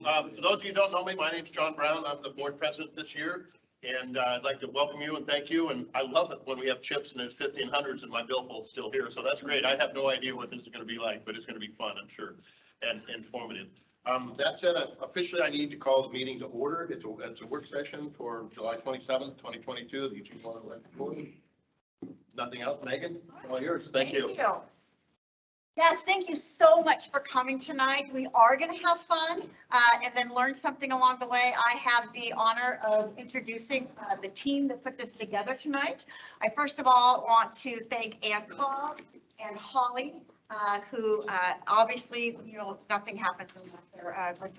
For those of you who don't know me, my name's John Brown. I'm the board president this year, and I'd like to welcome you and thank you. And I love it when we have chips and there's 1500s and my billfold's still here. So that's great. I have no idea what this is going to be like, but it's going to be fun, I'm sure, and informative. That said, officially, I need to call the meeting to order. It's a work session for July 27th, 2022. That you want to let record. Nothing else, Megan? All yours. Thank you. Yes, thank you so much for coming tonight. We are going to have fun and then learn something along the way. I have the honor of introducing the team that put this together tonight. I first of all want to thank Ann Cobb and Holly, who obviously, you know, nothing happens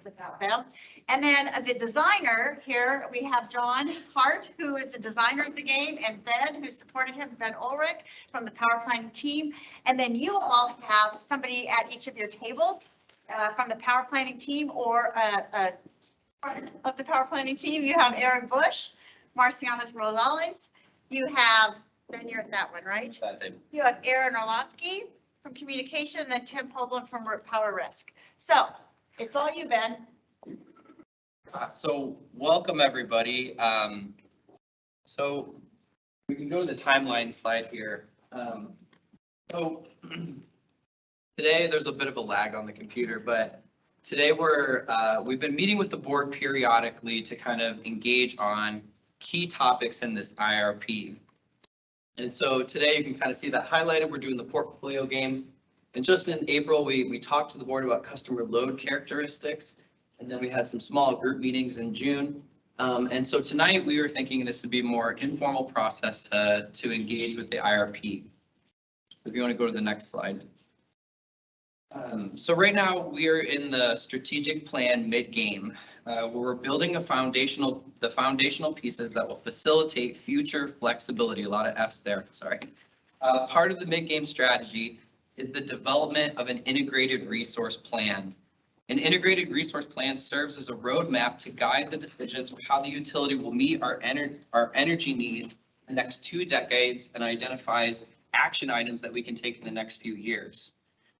without them. And then the designer here, we have John Hart, who is the designer of the game, and Ben, who supported him, Ben Ulrich from the power planning team. And then you all have somebody at each of your tables from the power planning team or a part of the power planning team. You have Aaron Bush, Marcianas Rosales. You have, Ben, you're at that one, right? That's it. You have Aaron Orlowski from communication, and then Tim Poblin from Power Risk. So it's all you, Ben. So welcome everybody. So we can go to the timeline slide here. So today there's a bit of a lag on the computer, but today we've been meeting with the board periodically to kind of engage on key topics in this IRP. And so today you can kind of see that highlighted. We're doing the portfolio game. And just in April, we talked to the board about customer load characteristics. And then we had some small group meetings in June. And so tonight we were thinking this would be a more informal process to engage with the IRP. So if you want to go to the next slide. So right now we are in the strategic plan mid-game, where we're building the foundational pieces that will facilitate future flexibility. A lot of F's there, sorry. Part of the mid-game strategy is the development of an integrated resource plan. An integrated resource plan serves as a roadmap to guide the decisions for how the utility will meet our energy needs in the next 2 decades and identifies action items that we can take in the next few years.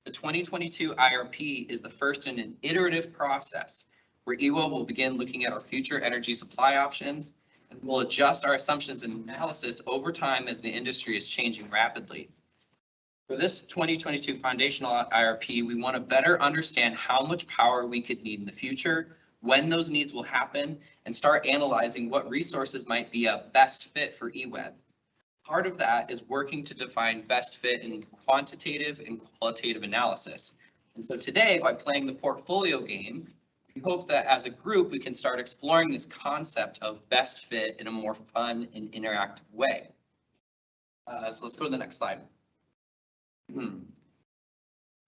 The 2022 IRP is the first in an iterative process where EWEB will begin looking at our future energy supply options and will adjust our assumptions and analysis over time as the industry is changing rapidly. For this 2022 foundational IRP, we want to better understand how much power we could need in the future, when those needs will happen, and start analyzing what resources might be a best fit for EWEB. Part of that is working to define best fit in quantitative and qualitative analysis. And so today, by playing the portfolio game, we hope that as a group, we can start exploring this concept of best fit in a more fun and interactive way. So let's go to the next slide.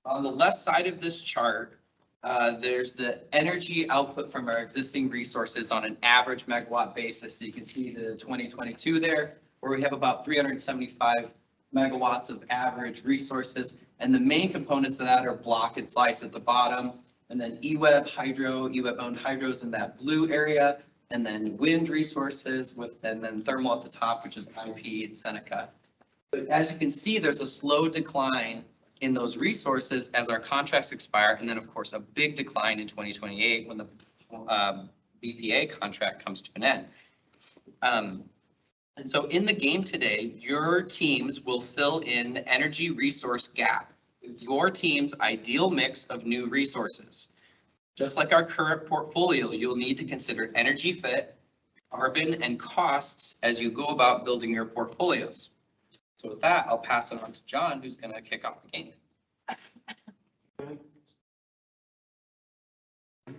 On the left side of this chart, there's the energy output from our existing resources on an average megawatt basis. So you can see the 2022 there, where we have about 375 megawatts of average resources. And the main components of that are block and slice at the bottom, and then EWEB hydro, EWEB owned hydros in that blue area, and then wind resources and then thermal at the top, which is IP and Seneca. But as you can see, there's a slow decline in those resources as our contracts expire, and then of course a big decline in 2028 when the BPA contract comes to an end. And so in the game today, your teams will fill in the energy resource gap with your team's ideal mix of new resources. Just like our current portfolio, you'll need to consider energy fit, carbon, and costs as you go about building your portfolios. So with that, I'll pass it on to John, who's going to kick off the game.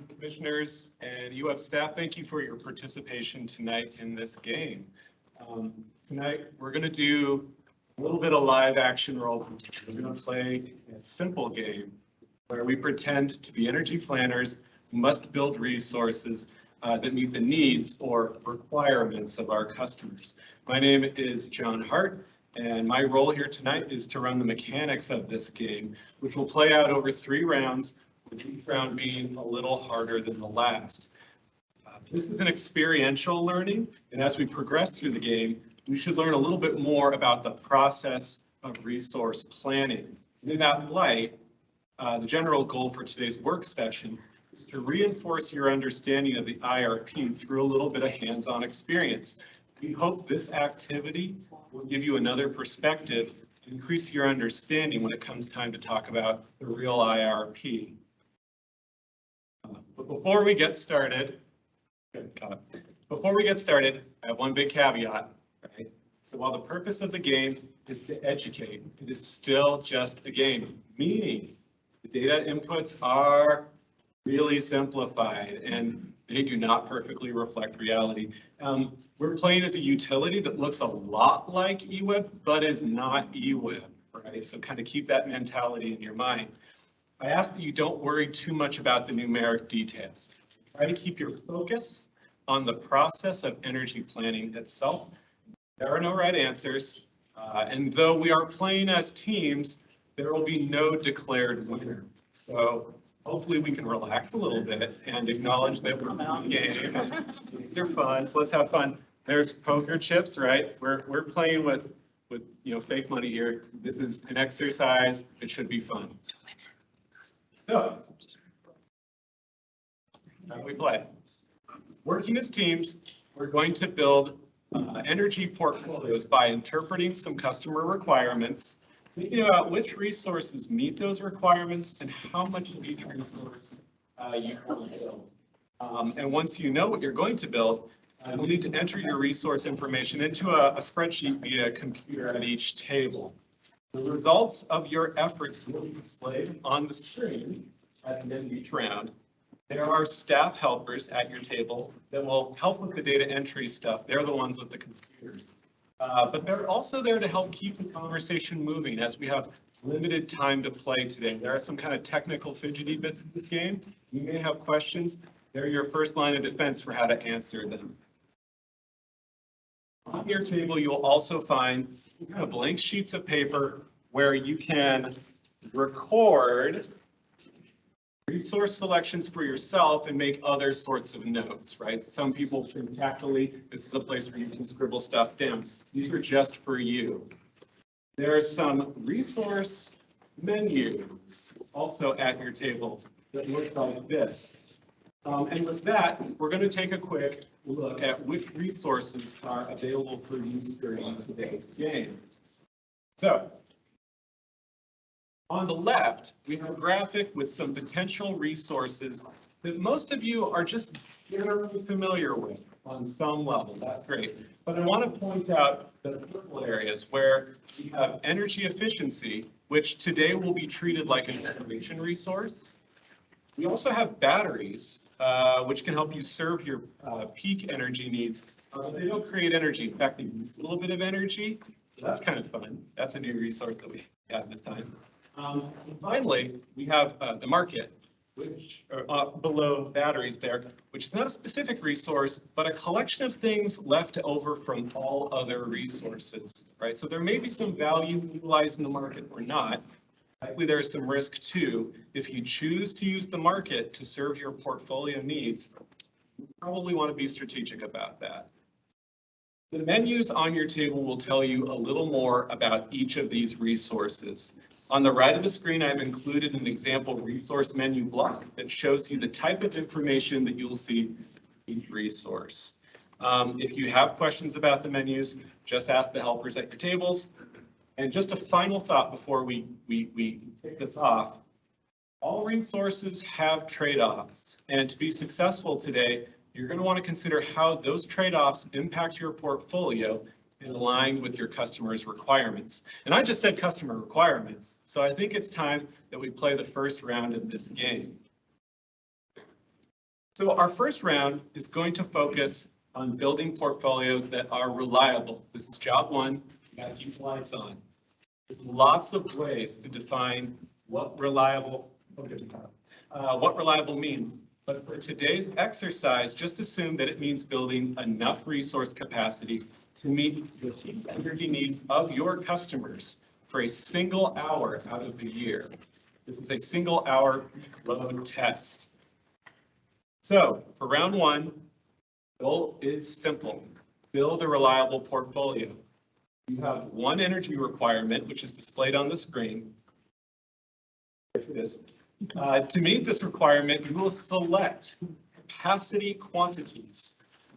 Commissioners and EWEB staff, thank you for your participation tonight in this game. Tonight, we're going to do a little bit of live action role. We're going to play a simple game where we pretend to be energy planners who must build resources that meet the needs or requirements of our customers. My name is John Hart, and my role here tonight is to run the mechanics of this game, which will play out over 3 rounds, with each round being a little harder than the last. This is an experiential learning, and as we progress through the game, we should learn a little bit more about the process of resource planning. And in that light, the general goal for today's work session is to reinforce your understanding of the IRP through a little bit of hands-on experience. We hope this activity will give you another perspective, increase your understanding when it comes time to talk about the real IRP. But before we get started, I have one big caveat, right? So while the purpose of the game is to educate, it is still just a game, meaning the data inputs are really simplified and they do not perfectly reflect reality. We're playing as a utility that looks a lot like EWEB, but is not EWEB, right? So kind of keep that mentality in your mind. I ask that you don't worry too much about the numeric details. Try to keep your focus on the process of energy planning itself. There are no right answers, and though we are playing as teams, there will be no declared winner. So hopefully we can relax a little bit and acknowledge that we're in the game. They're fun, so let's have fun. There's poker chips, right? We're playing with fake money here. This is an exercise. It should be fun. So how do we play? Working as teams, we're going to build energy portfolios by interpreting some customer requirements, thinking about which resources meet those requirements and how much of each resource you want to build. And once you know what you're going to build, you need to enter your resource information into a spreadsheet via a computer at each table. The results of your efforts will be displayed on the screen at the end of each round. There are staff helpers at your table that will help with the data entry stuff. They're the ones with the computers. But they're also there to help keep the conversation moving as we have limited time to play today. There are some kind of technical fidgety bits in this game. You may have questions. They're your first line of defense for how to answer them. On your table, you'll also find kind of blank sheets of paper where you can record resource selections for yourself and make other sorts of notes, right? Some people think tactily, this is a place where you can scribble stuff down. These are just for you. There are some resource menus also at your table that look like this. And with that, we're going to take a quick look at which resources are available for use during today's game. So, on the left, we have a graphic with some potential resources that most of you are just generally familiar with on some level. That's great. But I want to point out the purple areas where we have energy efficiency, which today will be treated like an information resource. We also have batteries, which can help you serve your peak energy needs. They don't create energy. In fact, they use a little bit of energy. So that's kind of fun. That's a new resource that we have this time. And finally, we have the market, which are below batteries there, which is not a specific resource, but a collection of things left over from all other resources, right? So there may be some value utilized in the market or not. Likely there's some risk too. If you choose to use the market to serve your portfolio needs, you probably want to be strategic about that. The menus on your table will tell you a little more about each of these resources. On the right of the screen, I've included an example resource menu block that shows you the type of information that you'll see in each resource. If you have questions about the menus, just ask the helpers at your tables. And just a final thought before we take this off. All resources have trade-offs, and to be successful today, you're going to want to consider how those trade-offs impact your portfolio and align with your customers' requirements. And I just said customer requirements, so I think it's time that we play the first round of this game. So our first round is going to focus on building portfolios that are reliable. This is job one. You got to keep the lights on. There's lots of ways to define what reliable means. But for today's exercise, just assume that it means building enough resource capacity to meet the peak energy needs of your customers for a single hour out of the year. This is a single hour load test. So for round one, the goal is simple. Build a reliable portfolio. You have one energy requirement, which is displayed on the screen. It's this. To meet this requirement, you will select capacity quantities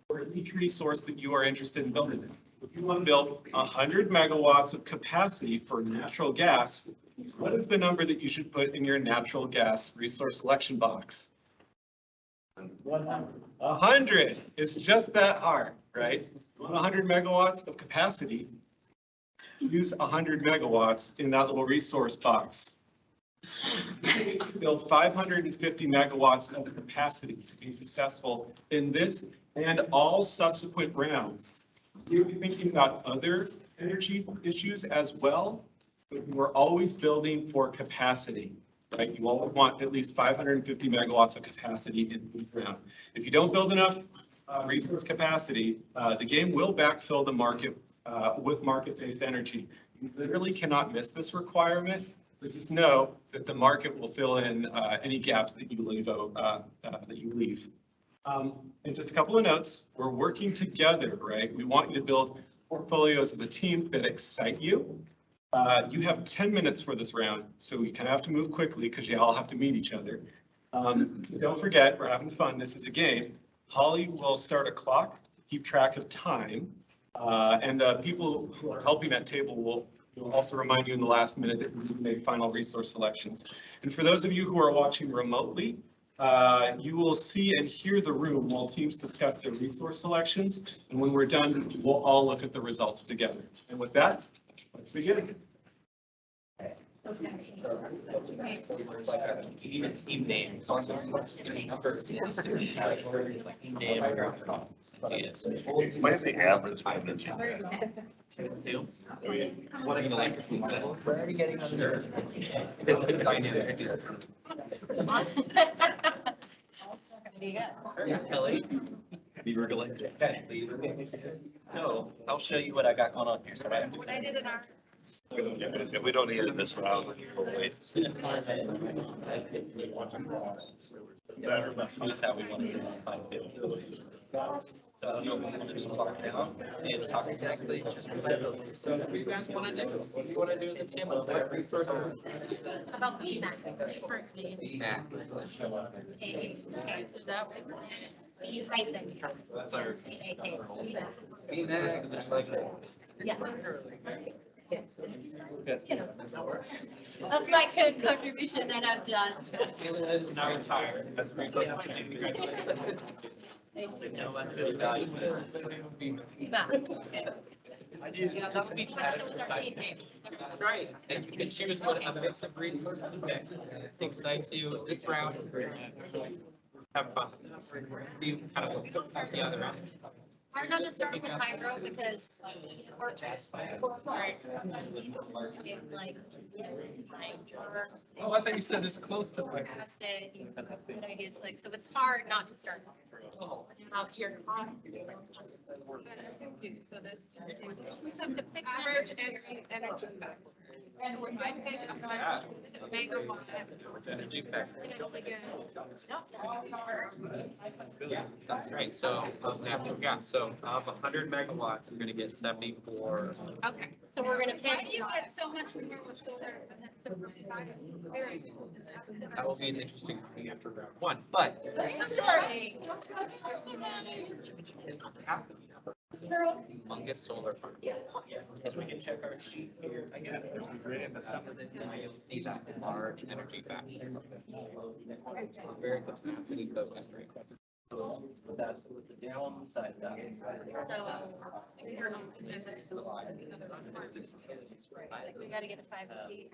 for each resource that you are interested in building. If you want to build 100 megawatts of capacity for natural gas, what is the number that you should put in your natural gas resource selection box? 100. It's just that hard, right? You want 100 megawatts of capacity, use 100 megawatts in that little resource box. You need to build 550 megawatts of capacity to be successful in this and all subsequent rounds. You'll be thinking about other energy issues as well, but you are always building for capacity, right? You always want at least 550 megawatts of capacity in each round. If you don't build enough resource capacity, the game will backfill the market with market-based energy. You literally cannot miss this requirement, but just know that the market will fill in any gaps that you leave. And just a couple of notes, we're working together, right? We want you to build portfolios as a team that excite you. You have 10 minutes for this round, so we kind of have to move quickly because you all have to meet each other. Don't forget, we're having fun. This is a game. Holly will start a clock to keep track of time. And people who are helping at table will also remind you in the last minute that we need to make final resource selections. And for those of you who are watching remotely, you will see and hear the room while teams discuss their resource selections. And when we're done, we'll all look at the results together. And with that, let's begin. Even team name. Might have the average. What excites me? We're already getting under. Kelly. So I'll show you what I got going on here. So What I did in our. If we don't need it this round, we'll wait. Here's how we want to do it. So I don't know if we want to just walk down and talk exactly just reliability. So what do you guys want to do? What do you want to do as a team? First. About feedback. Feedback. Okay, so that would be hyphen. That's our C-A-K. feedback. Yeah. That's my code contribution that I've done. Now retired. That's what we have to do. Feedback. I do. Just feedback. Right, and you can choose what a mix of resources excites you. This round is very have fun. See kind of what comes the other round. Hard not to start with hydro because we're like. Oh, I thought you said it's close to like. Good ideas, like, so it's hard not to start. Out here. So this. Have to pick average and energy factor. And when I pick megawatts. Energy factor. Yeah. That's right, so, natural gas, so of 100 megawatts, you're gonna get 74. Okay, so we're gonna pick. You get so much more with solar. That will be an interesting thing after round one, but. Humongous solar farm. As we can check our sheet here. Again, you'll see that large energy factor. Very capacity focused, right? So that's with the downside of that. We gotta get a 550.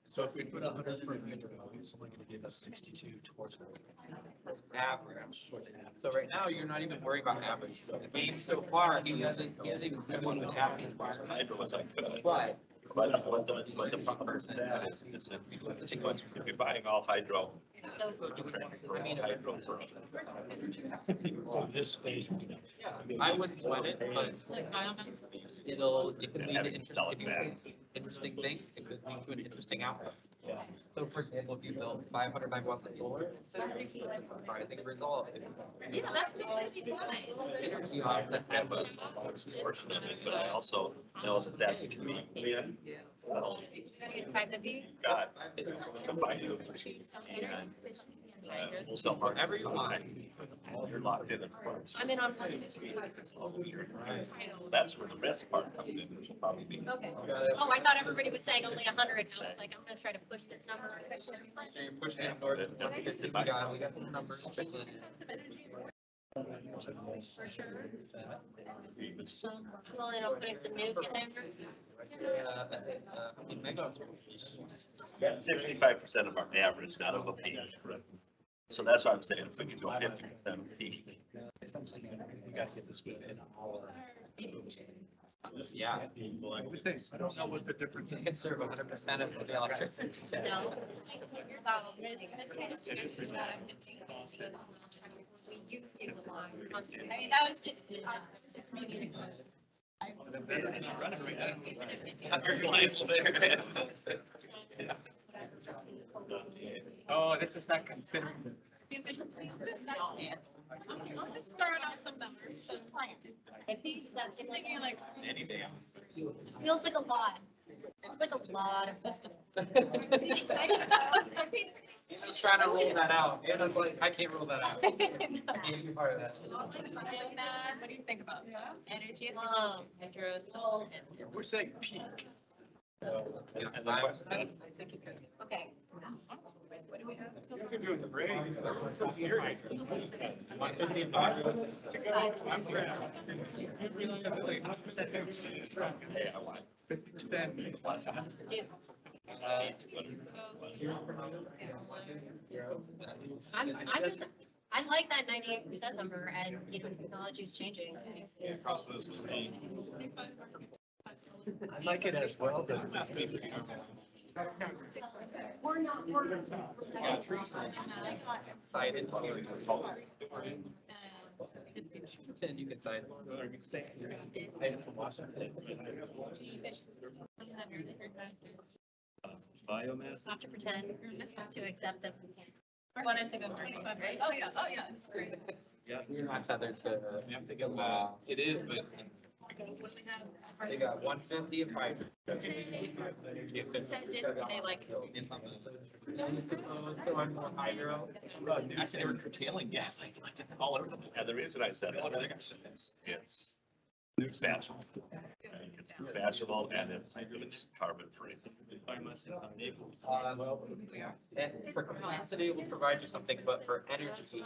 So if we put 100 for hydro, it's only going to give us 62 towards Average. So right now, you're not even worried about average. The game so far, he hasn't even come in with average. Hydro as I could. But. But the problem with that is if you're buying all hydro. I mean, Hydro for. this phase. I wouldn't sweat it, but it can lead to interesting things. It could lead to an interesting outcome. Yeah. So for example, if you build 500 megawatts of solar, it's a surprising result. Yeah, that's what Energy on I have a portion of it, but I also know that that can be win Well, 550. got combined and wholesale market. Whatever you want. You're locked in at once. I'm in on 155. That's where the best part comes in, which will probably be. Okay. Oh, I thought everybody was saying only 100. And I was like, I'm gonna try to push this number. So you're pushing it north. We got the numbers. Check it. For sure. Well, and I'm putting some nuke in there. Megawatts. Yeah, 65% of our average, not of a peak. So that's why I'm saying if we could go 50% of peak. We gotta get this within our. Yeah. I don't know what the difference You is. can serve 100% of the electricity. No. This kind of sketchy that I've been doing. We used to a lot. I mean, that was just me. Oh, this is not considering. The efficiency of this. I'll just start out some numbers. So 50, that seems like Any day. feels like a lot. It's like a lot of festivals. Just trying to roll that out. And I'm like, I can't roll that out. I can't be part of that. What do you think about energy? Hydro. We're saying peak. And the question, Okay. What do we have? You guys are doing great. That's serious. 155 to go. I'm proud. hey, I want 50%. I like that 98% number, and technology is changing. I like it as well, but. We're not. Cited. 10, you can cite. I'm from Washington. biomass. Have to pretend to accept that we can't. Wanted to go 35, right? Oh, yeah, it's great. You're not tethered to. It is, but. They got 150 and 5. It's on Going more hydro. Actually, they were curtailing gas, like, all over. And the reason I said everything, it's dispatchable. It's dispatchable and it's carbon free. And for capacity, it will provide you something, but for energy,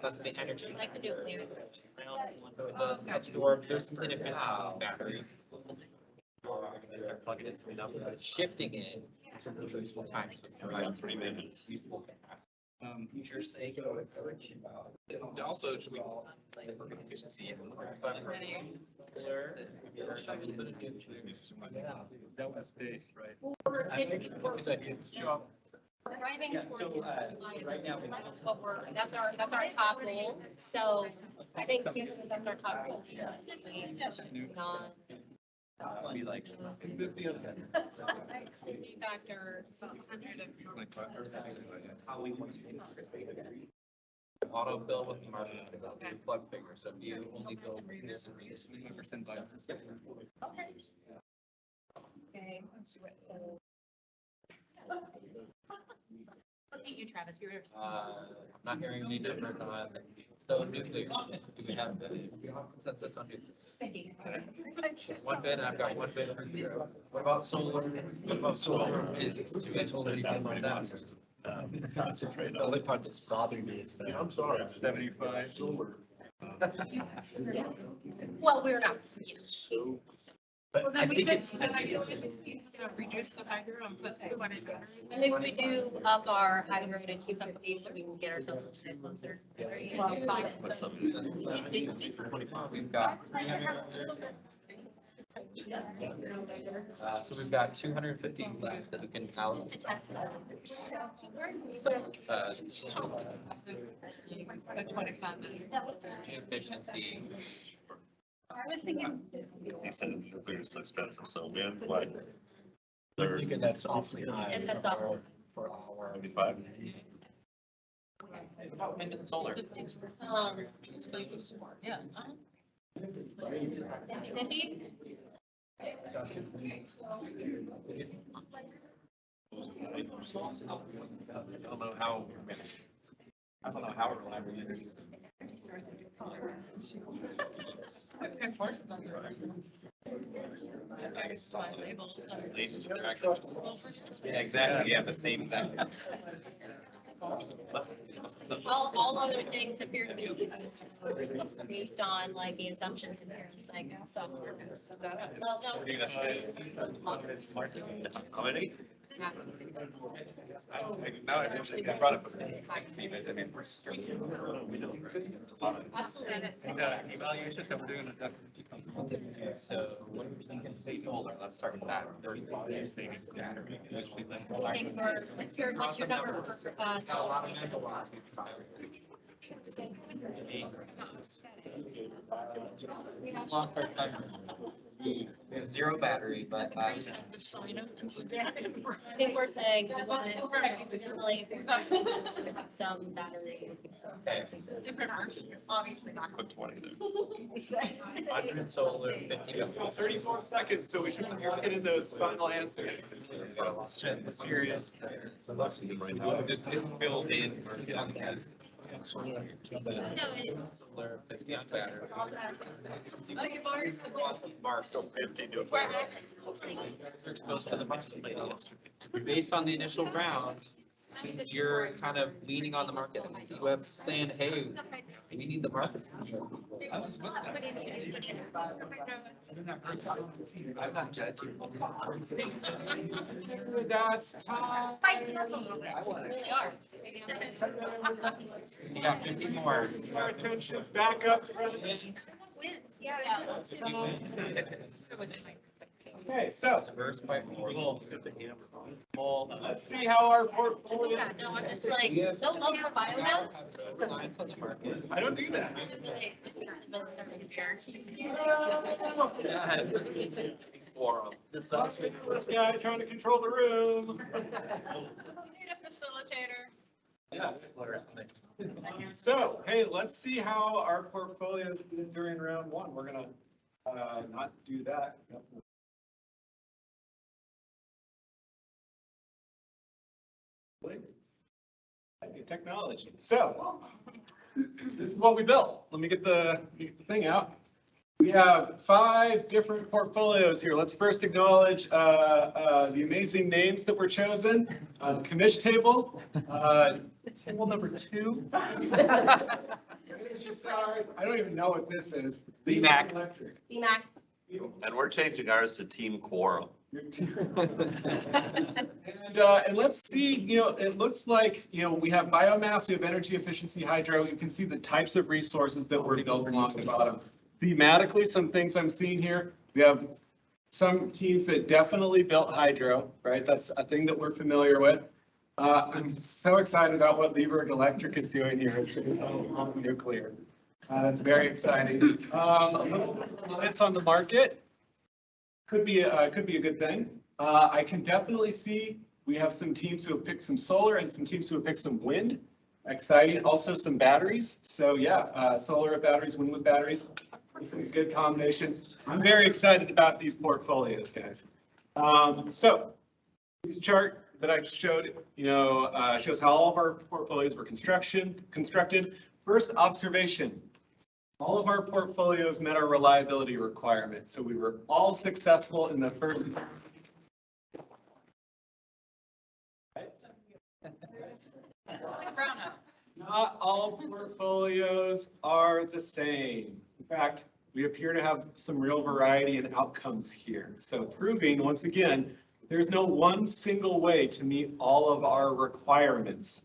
that's the energy. Like the nuclear. So it does absorb, there's some inefficiency in batteries. Start plugging in some numbers, but shifting it to the useful times. Around 3 minutes. Future sake. Also, should we? Efficiency. That was stays, right? We're driving towards reliability. That's our top goal. So I think that's our top goal. We like. Factor 100 Auto fill with the margin of plug figure, so if you only build this. Okay. Look at you, Travis. You're. I'm not hearing any numbers on, so nuclear, do we have consensus on nuclear? 50. One bid, I've got one bid for 0. What about solar? What about solar? Do we told anything on that? Concentrate The on only it. part that's bothering me is that. I'm sorry. 75. Well, we're not. But I think it's. Reduce the hydro and put 200. Maybe we do up our hydro to 250 so we can get ourselves a bit closer. We've got. So we've got 250 left that we can allocate. To test. 25 minutes. Efficiency. I was thinking. He said nuclear is so expensive, so wind, what? I'm thinking that's awfully high. And that's awful. For our. 25? Wind and solar. Yeah. 50? I don't know how reliable it is. I guess it's on labels and directions. Yeah, exactly. Yeah, the same thing. All other things appear to be based on like the assumptions in here, like software. Well, no. How many? Now I actually brought up. I mean, we're. Absolutely. Evaluations that we're doing. So what do you think in state folder? Let's start with that. What's your number for solar? Lost our time. We have 0 battery, but I think we're saying we want to really have some battery. Different versions, obviously not. Put 20 there. 100 solar, 50. 34 seconds, so we should get in those final answers. Serious. Just build in. Solar, 50 on battery. Oh, you've already submitted. Mars still 50 to You're exposed to the market. Based on the initial rounds, you're kind of leaning on the market. EWEB's saying, hey, we need the market. I was with I'm not judging. That's time. Really are. You got 50 more. Our attention's back up. Okay, so Diverse by 4. let's see how our portfolio. Yeah, no, I'm just like, no love for biomass. Reliance on the market. I don't do that. This guy trying to control the room. Need a facilitator. Yes. So, hey, let's see how our portfolios did during round 1. We're gonna not do that. Technology. So, this is what we built. Let me get the thing out. We have 5 different portfolios here. Let's first acknowledge the amazing names that were chosen. Commish table, table number 2. Stars. I don't even know what this is. BMAC. Electric. BMAC. And we're changing ours to Team Quorum. And let's see, it looks like, we have biomass, we have energy efficiency, hydro. You can see the types of resources that were built along the bottom. Thematically, some things I'm seeing here, we have some teams that definitely built hydro, right? That's a thing that we're familiar with. I'm so excited about what EWEB Electric is doing here. It's nuclear. That's very exciting. A little reliance on the market could be a good thing. I can definitely see we have some teams who have picked some solar and some teams who have picked some wind. Exciting. Also some batteries. So yeah, solar with batteries, wind with batteries. It's a good combination. I'm very excited about these portfolios, guys. So this chart that I just showed, shows how all of our portfolios were constructed. First observation, all of our portfolios met our reliability requirements. So we were all successful in the first. Not all portfolios are the same. In fact, we appear to have some real variety in outcomes here. So proving, once again, there's no one single way to meet all of our requirements.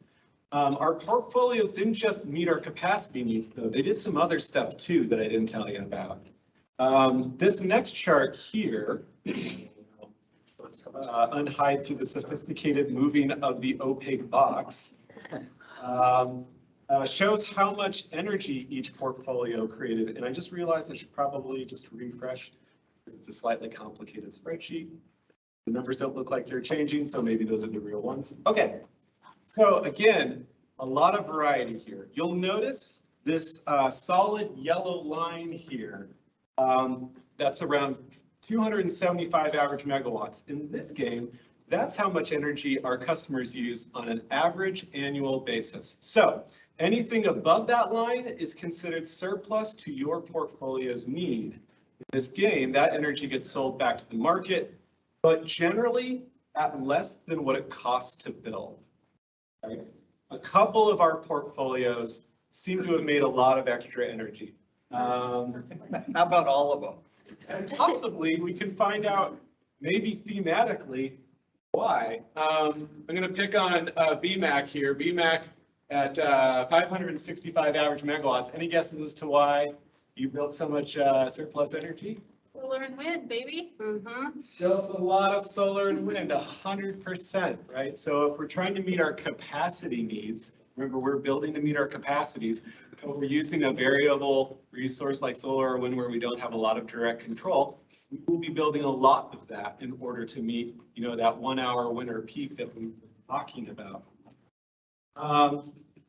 Our portfolios didn't just meet our capacity needs, though. They did some other stuff too that I didn't tell you about. This next chart here, unhide through the sophisticated moving of the opaque box, shows how much energy each portfolio created. And I just realized I should probably just refresh because it's a slightly complicated spreadsheet. The numbers don't look like they're changing, so maybe those are the real ones. Okay, so again, a lot of variety here. You'll notice this solid yellow line here. That's around 275 average megawatts. In this game, that's how much energy our customers use on an average annual basis. So anything above that line is considered surplus to your portfolio's need. In this game, that energy gets sold back to the market, but generally at less than what it costs to build. Right? A couple of our portfolios seem to have made a lot of extra energy. How about all of them? And possibly we can find out, maybe thematically, why. I'm going to pick on BMAC here. BMAC at 565 average megawatts. Any guesses as to why you built so much surplus energy? Solar and wind, baby. Built a lot of solar and wind, 100%, right? So if we're trying to meet our capacity needs, remember we're building to meet our capacities, but we're using a variable resource like solar or wind where we don't have a lot of direct control, we will be building a lot of that in order to meet, you know, that 1 hour winter peak that we've been talking about.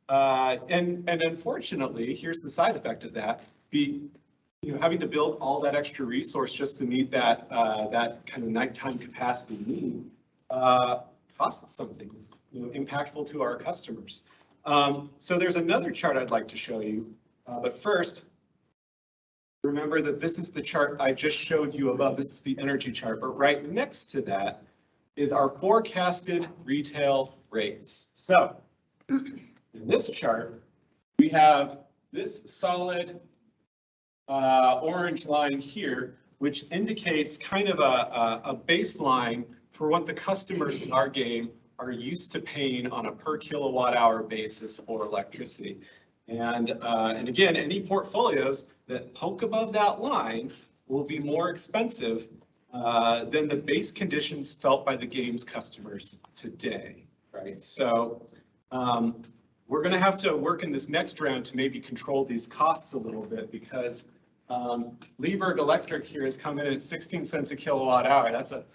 And unfortunately, here's the side effect of that, having to build all that extra resource just to meet that that kind of nighttime capacity need costs something, it's, impactful to our customers. So there's another chart I'd like to show you, but first, remember that this is the chart I just showed you above. This is the energy chart, but right next to that is our forecasted retail rates. So in this chart, we have this solid orange line here, which indicates kind of a baseline for what the customers in our game are used to paying on a per kilowatt hour basis for electricity. And again, any portfolios that poke above that line will be more expensive than the base conditions felt by the game's customers today, right? So we're going to have to work in this next round to maybe control these costs a little bit, because Leberg Electric here has come in at 16 cents a kilowatt hour. That's a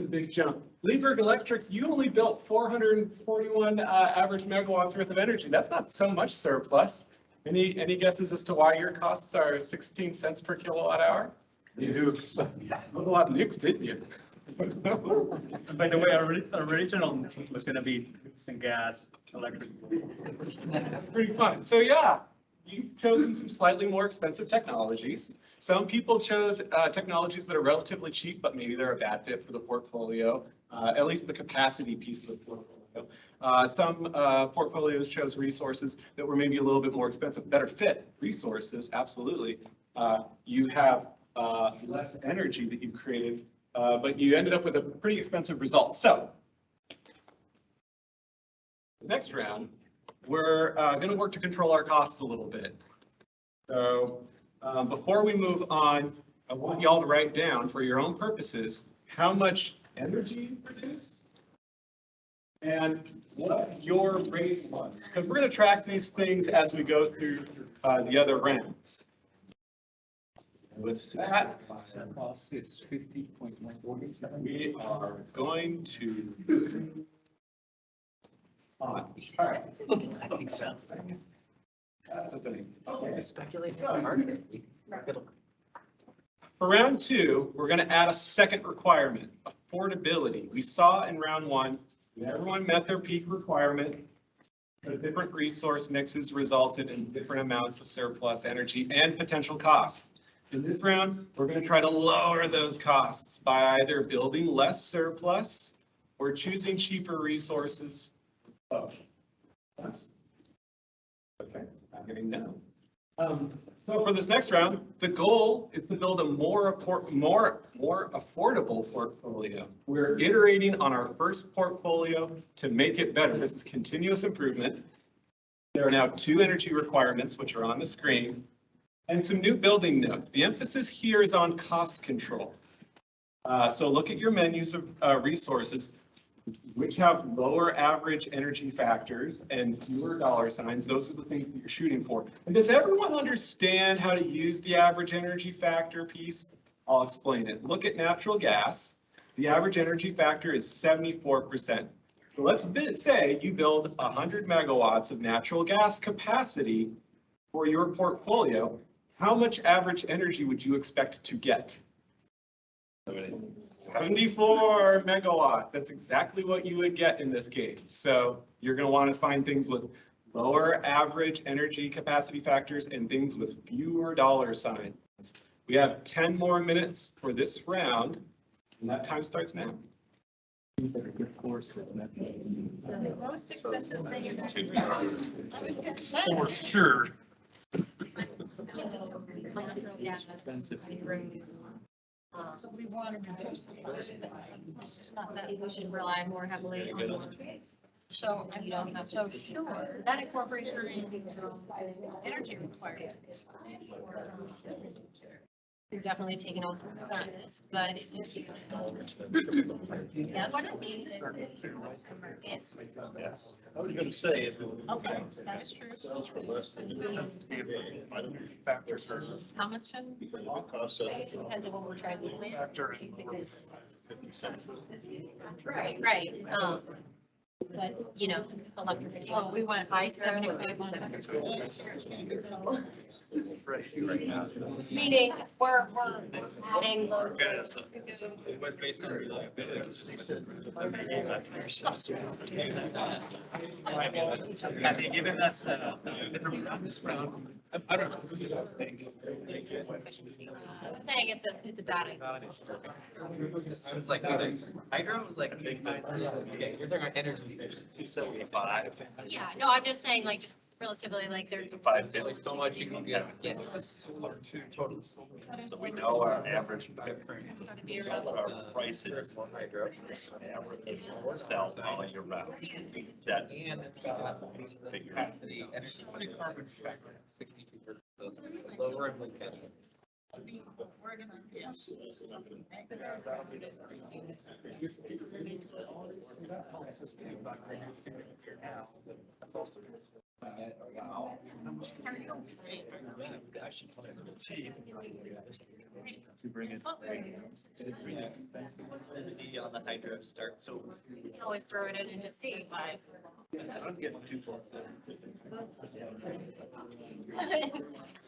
big jump. Leberg Electric, you only built 441 average megawatts worth of energy. That's not so much surplus. Any guesses as to why your costs are 16 cents per kilowatt hour? You do. A lot of nukes, didn't you? By the way, our original was going to be gas, electric. That's pretty fun. So yeah, you've chosen some slightly more expensive technologies. Some people chose technologies that are relatively cheap, but maybe they're a bad fit for the portfolio, at least the capacity piece of the portfolio. Some portfolios chose resources that were maybe a little bit more expensive, better fit resources, absolutely. You have less energy that you've created, but you ended up with a pretty expensive result. So next round, we're going to work to control our costs a little bit. So before we move on, I want y'all to write down for your own purposes how much energy you produce and what your rate was, because we're going to track these things as we go through the other rounds. With that, Cost is 50.147. we are going to on. All right. I think so. That's the thing. Okay. Speculate on the market. For round two, we're going to add a second requirement, affordability. We saw in round one, everyone met their peak requirement. But different resource mixes resulted in different amounts of surplus energy and potential cost. In this round, we're going to try to lower those costs by either building less surplus or choosing cheaper resources. Oh, that's okay. I'm getting down. So for this next round, the goal is to build a more affordable portfolio. We're iterating on our first portfolio to make it better. This is continuous improvement. There are now 2 energy requirements, which are on the screen, and some new building notes. The emphasis here is on cost control. So look at your menus of resources, which have lower average energy factors and fewer dollar signs. Those are the things that you're shooting for. And does everyone understand how to use the average energy factor piece? I'll explain it. Look at natural gas. The average energy factor is 74%. So let's say you build 100 megawatts of natural gas capacity for your portfolio. How much average energy would you expect to get? 74 megawatts. That's exactly what you would get in this game. So you're going to want to find things with lower average energy capacity factors and things with fewer dollar signs. We have 10 more minutes for this round, and that time starts now. Seems like a good course. Isn't it? So the most expensive thing in For sure. So we want to reduce the budget. It's not that we should rely more heavily on one. So you don't have so sure. Does that incorporate your energy requirement? You're definitely taking on some of this, but. Yeah, what I mean. Yes. I was gonna say, if it Okay, that's true. was for less than I don't factor for How much? cost of I guess it depends on what we're trying to do. factor in Because, 50 cents. right. But, you know, electrification. Oh, we went high 75. Meaning, we're adding. It was based on reliability. Have you given us this round? I don't know. Efficiency. I'm saying it's a bad idea. It's like, hydro was like big nine. Okay, you're talking about energy. 75. Yeah, no, I'm just saying like relatively like there's. 550. There's so much you can get. Solar too, total. So we know our average, our prices for hydro, average, sell all year round. That And it's got capacity, energy, carbon factor, 62%. Lower and low cap. To bring it. On the hydro start, so. We can always throw it in and just see, but. I'm getting too close.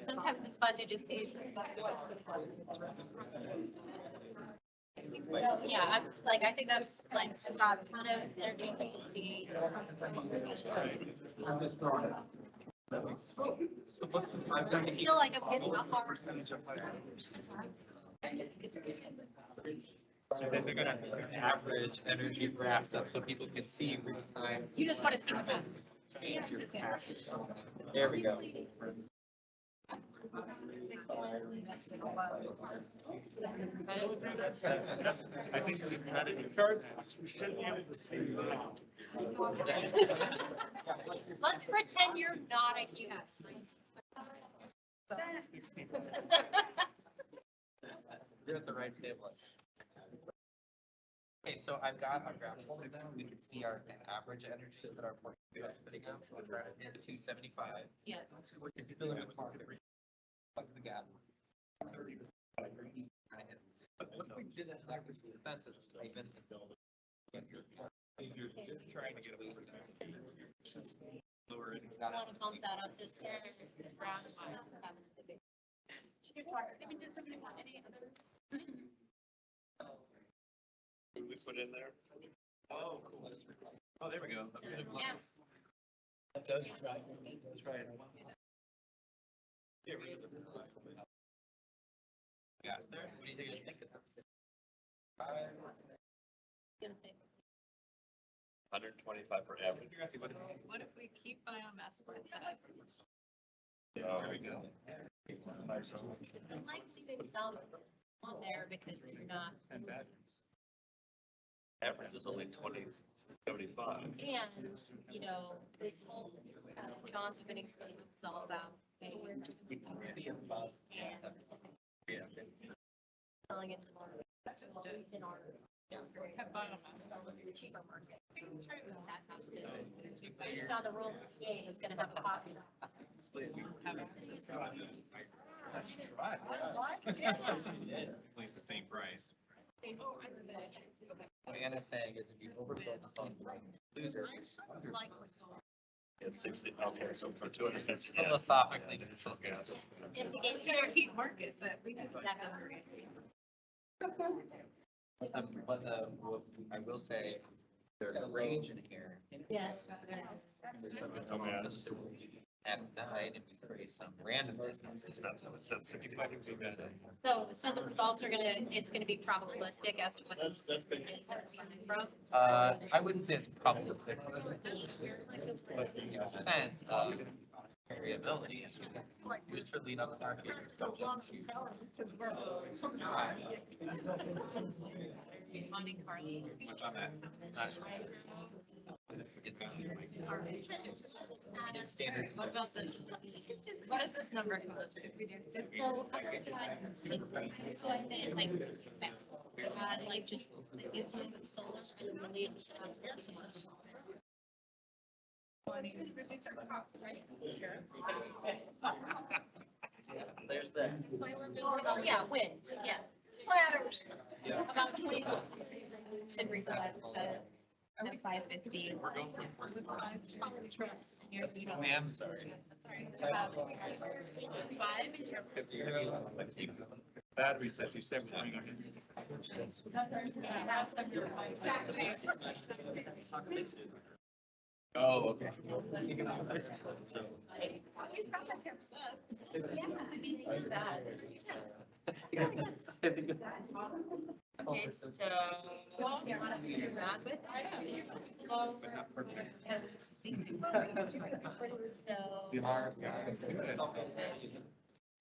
Sometimes it's fun to just see. Well, yeah, I think that's like, I've got a ton of energy efficiency. I feel like I'm getting a hard. So then they're gonna average energy graphs up so people can see real time. You just want to see what happens. There we go. I think we've had it charts, we should be able to see now. Let's pretend you're not a human. You're at the right table. Okay, so I've got our graph folder now. We can see our average energy that our portfolio is putting out. So we're trying to hit 275. Yeah. We're filling the market. Plug the gap. But once we did that accuracy defenses, even. You're just trying to get a waste. Lower it. I want to bump that up this year. Round. Did somebody want any other? we put in there. Oh, cool. Oh, there we go. Yes. That does try. That's right. Gas there. What do you think you think of that? Gonna say, 125 per average. what if we keep biomass where it's at? There we go. I'm like leaving some on there because you're not. Average is only 2075. And, you know, this whole, John's been explaining what it's all about. And selling it to more. In our. Cheaper market. That has to. Based on the rules of the game, it's gonna have a cost. Let's try. It's the same price. What Anna's saying is if you overbuild the phone, loser. It's 60, okay, so for 250. Philosophically consistent. If the game's gonna keep market, but we can have the market. What I will say, there's a range in here. Yes, yes. F9, and we create some randomness. That's 65 degrees bad. So the results are it's gonna be probabilistic as to what That's big. it is that we're coming from. I wouldn't say it's probabilistic, but in the sense of variability is used for lead on the market. Monte Carlo. Much on that. It's standard. What about this? What is this number? So, like just influence of solar and really There's that. Oh, yeah, wind, yeah. Platters. About 20. Should reflect, 550. Ma'am, sorry. Battery says you said. Oh, okay. Okay, so.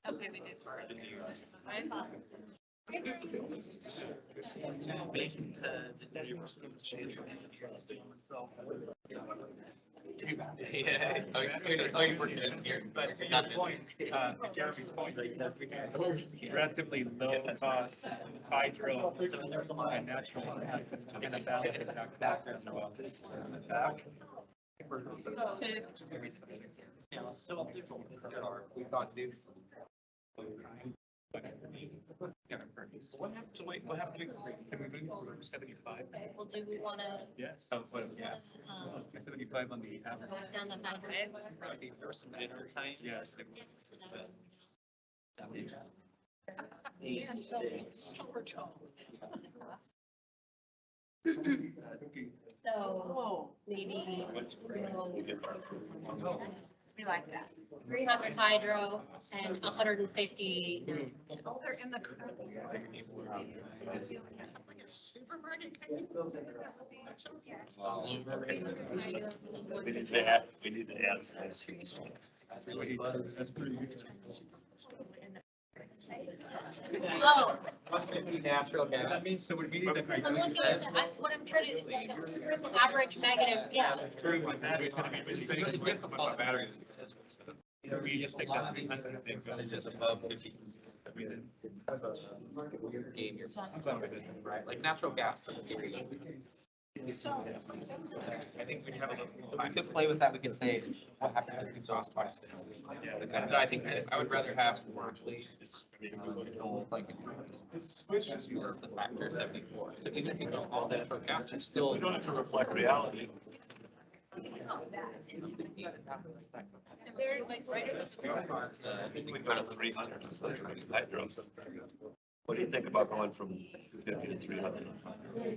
Okay, we did. Yeah. Oh, you worked in here. But to your point, Jeremy's point, like, we had relatively low cost hydro and natural gas and a balance of factors as well. We got news. What happened to wait? What happened to, can we move to 75? Well, do we wanna, Yes. Yeah. 75 on the average. down the hydro? There was some general time. Yes. So maybe We like that. 300 hydro and 150. Oh, they're in the. It's like a supermarket. We need to add some. That's pretty good. Oh, 150 natural gas. That means, so we're meeting the I'm criteria. looking at what I'm trying to, the average negative, yeah. True, my battery's gonna be really Really big. difficult. Batteries. We just take that 300 and then go. Just above 50. Game your I'm fine with this. right? Like natural gas. In theory. I think we have a little. We could play with that. We could say, what happens if it exhaust twice? And I think I would rather have largely, like, It switches you. the factor 74. So even if you go all natural gas, you're still. We don't have to reflect reality. We've got a 300 on hydro. What do you think about going from 50 to 300?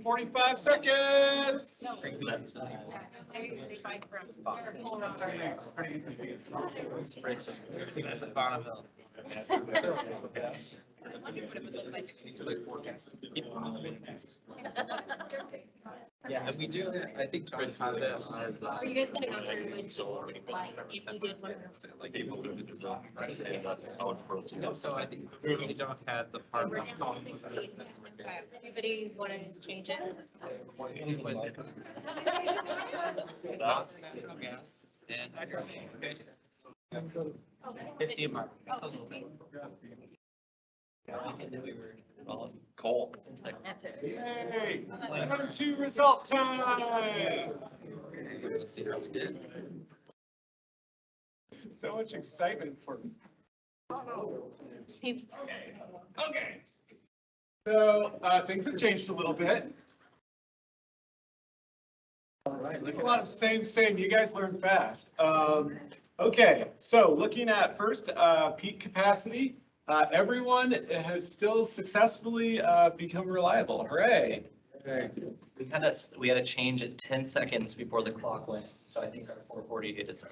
45 seconds. They fight from. They're full of our- You're seeing at the bottom of Yes. I wonder what it would look like. Yeah, and we do, I think John had it as. Are you guys gonna go through and like, if you did one? People going to do that. And out for. So I think really John had the part. We're down to 16. Anybody want to change it? Natural gas and hydro. 50 a month. Oh, 15. Coal. Hey, round 2 result time. Let's see how we did. So much excitement for. Okay. So things have changed a little bit. All right, look A at lot of same. You guys learn fast. Okay, so looking at first peak capacity, everyone has still successfully become reliable. Hooray. We had a change at 10 seconds before the clock went, so I think our 448 is.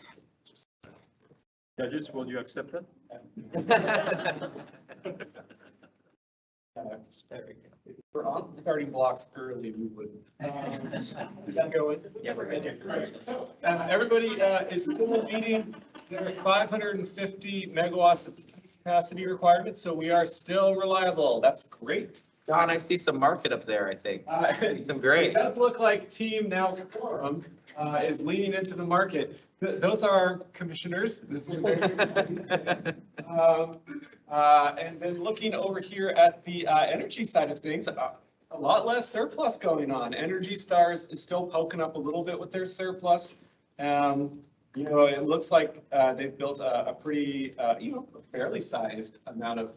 Judges, will you accept it? There we go. If we're on starting blocks early, we would. Go with. Yeah, we're good. So, everybody is still meeting their 550 megawatts of capacity requirements, so we are still reliable. That's great. Don, I see some market up there, I think. Some It great. does look like Team Now Forum is leaning into the market. Those are our commissioners. This is very exciting. And then looking over here at the energy side of things, a lot less surplus going on. Energy Stars is still poking up a little bit with their surplus. You know, it looks like they've built a pretty, you know, fairly sized amount of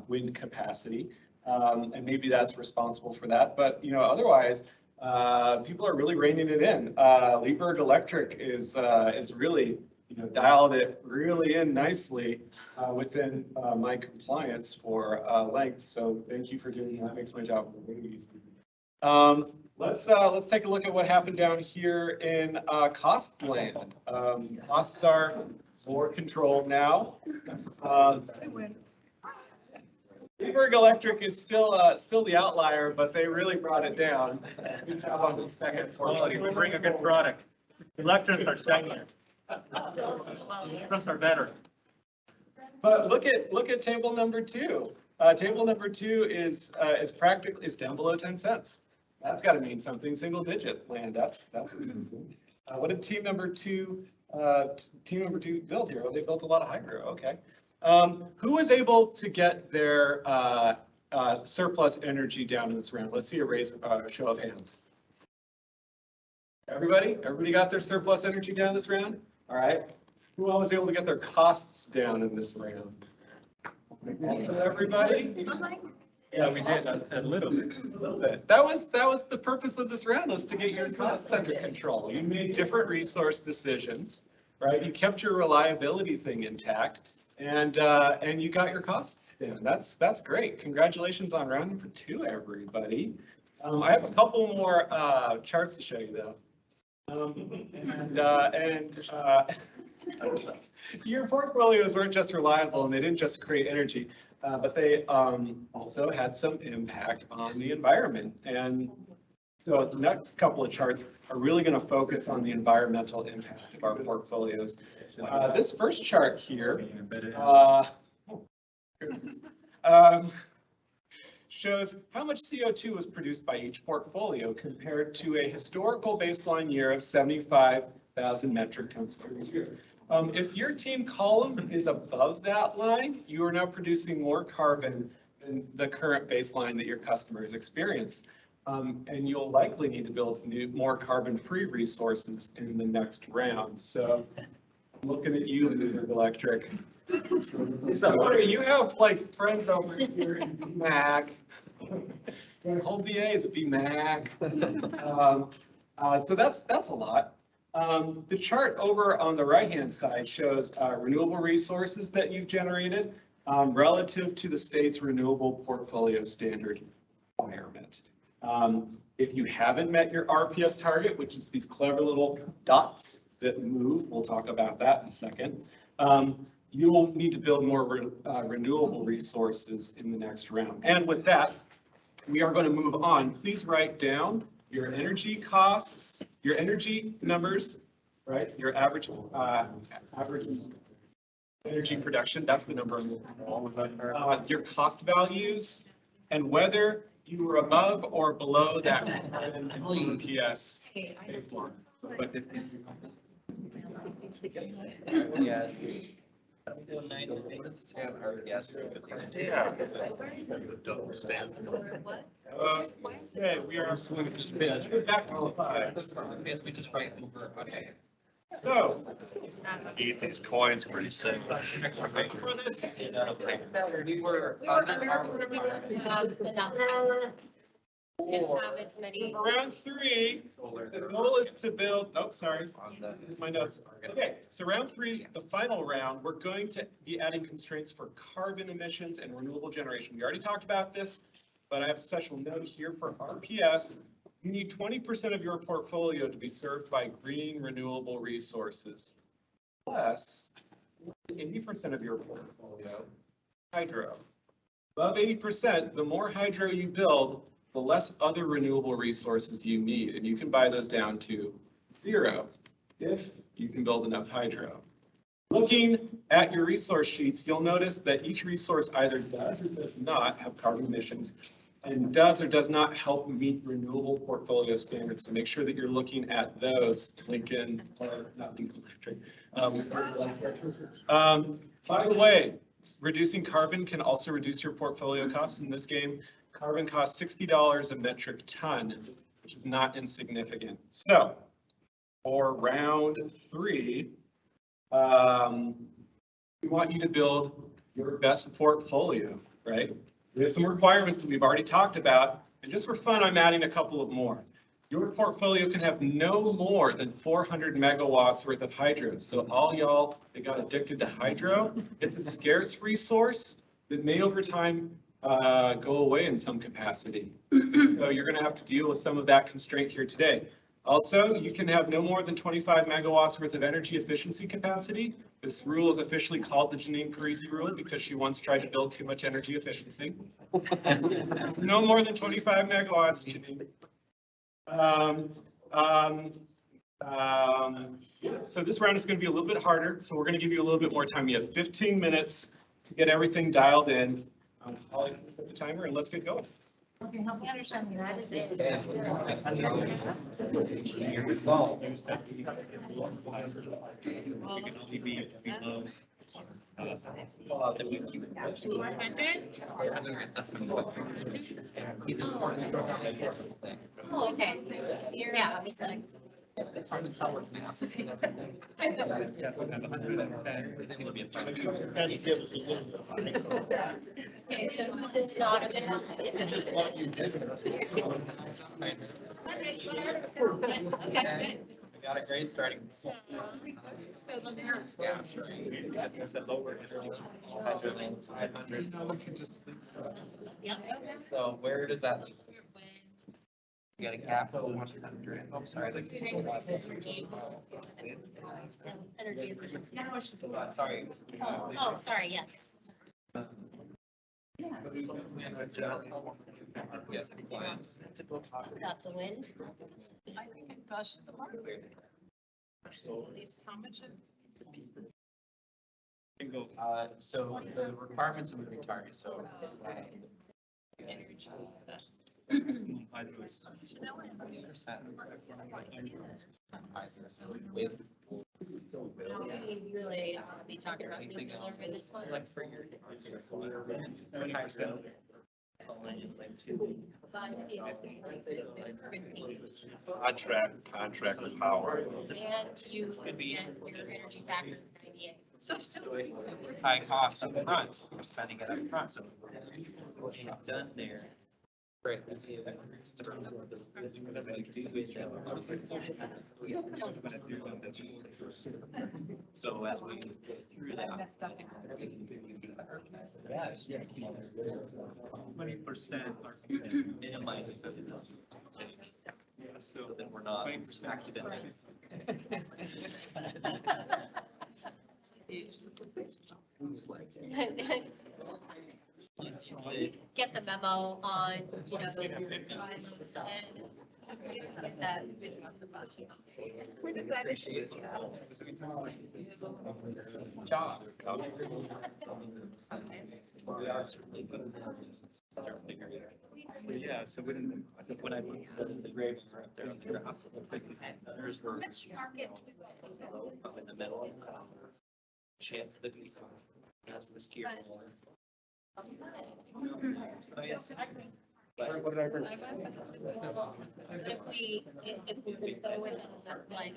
wind capacity. And maybe that's responsible for that. But, you know, otherwise, people are really reining it in. Liebherr Electric is really, you know, dialed it really in nicely within my compliance for length. So thank you for doing that. Makes my job really easy. Let's take a look at what happened down here in cost land. Costs are more controlled now. Liebherr Electric is still the outlier, but they really brought it down. Good job on the second Quality, we bring a good product. Electrons are second. Electrons are better. But look at table number 2. Table number 2 is practically down below 10 cents. That's got to mean something. Single digit land. That's amazing. What did team number 2 build here? Oh, they built a lot of hydro. Okay. Who was able to get their surplus energy down in this round? Let's see a show of hands. Everybody got their surplus energy down this round? All right. Who all was able to get their costs down in this round? Everybody? Yeah, we did a little bit. A little bit. That was the purpose of this round, was to get your costs under control. You made different resource decisions, right? You kept your reliability thing intact. And you got your costs down. That's great. Congratulations on round number 2, everybody. I have a couple more charts to show you though. Your portfolios weren't just reliable and they didn't just create energy, but they also had some impact on the environment. And so the next couple of charts are really going to focus on the environmental impact of our portfolios. This first chart here shows how much CO2 was produced by each portfolio compared to a historical baseline year of 75,000 metric tons per year. If your team column is above that line, you are now producing more carbon than the current baseline that your customers experience. And you'll likely need to build more carbon-free resources in the next round. So I'm looking at you, Liebherr Electric. So you have like friends over here in BMAC. Hold the A's at BMAC. So that's a lot. The chart over on the right-hand side shows renewable resources that you've generated relative to the state's renewable portfolio standard requirement. If you haven't met your RPS target, which is these clever little dots that move, we'll talk about that in a second, you will need to build more renewable resources in the next round. And with that, we are going to move on. Please write down your energy costs, your energy numbers, right? Your average energy production, that's the number. Your cost values, and whether you were above or below that RPS baseline. Yes. What does it say on our yes? Yeah. Don't stand. Okay, we are back to the five. Yes, we just write over, okay. So, Eat these coins pretty soon. for this, We were We were under, we didn't have enough. Didn't have as many. For round three, the goal is to build, oh, sorry, my notes. Okay, so round three, the final round, we're going to be adding constraints for carbon emissions and renewable generation. We already talked about this, but I have a special note here for RPS. You need 20% of your portfolio to be served by green renewable resources. Plus, 80% of your portfolio, hydro. Above 80%, the more hydro you build, the less other renewable resources you need, and you can buy those down to 0 if you can build enough hydro. Looking at your resource sheets, you'll notice that each resource either does or does not have carbon emissions and does or does not help meet renewable portfolio standards. So make sure that you're looking at those, Lincoln, or not Lincoln Electric. By the way, reducing carbon can also reduce your portfolio costs in this game. Carbon costs $60 a metric ton, which is not insignificant. So for round three, we want you to build your best portfolio, right? We have some requirements that we've already talked about, and just for fun, I'm adding a couple of more. Your portfolio can have no more than 400 megawatts worth of hydro. So all y'all that got addicted to hydro, it's a scarce resource that may over time go away in some capacity. So you're going to have to deal with some of that constraint here today. Also, you can have no more than 25 megawatts worth of energy efficiency capacity. This rule is officially called the Janine Parisi rule because she once tried to build too much energy efficiency. No more than 25 megawatts, Janine. So this round is going to be a little bit harder, so we're going to give you a little bit more time. You have 15 minutes to get everything dialed in. Holly, set the timer and let's get going. Okay, help me understand the United States. Your result. Oh, okay. Yeah, obviously. It's hard to tell what mass is. Okay, so who's this not a business? Okay, good. We got a great starting. Gas, Yep. So where does that leave? You got a gap of 100. Oh, sorry. Energy efficiency. Sorry. Oh, sorry, yes. Yes, compliance. Got the wind. I think it does the market. How much of? So the requirements of moving target, so. With. We really be talking about nuclear over this one. Like for your. Contract with power. And you, and your energy factor 98. High cost up front, we're spending it up front, so. What you've done there. Great. So as we go through that. 20% are Minimize. So then we're not accidentally. Get the memo on, you know, get that. Where did that? Appreciate jobs. Yeah, so when I look at the grapes right there, it looks like there's were Up in the middle. Chance that we saw. That's this year. Oh, yes. what did I bring? If we could go with that, like,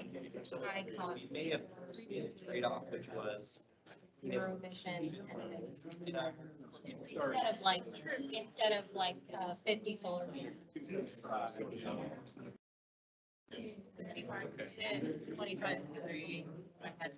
high cost. We may have made a trade-off, which was zero emissions and things. Instead of like 50 solar panels. 25.3. I had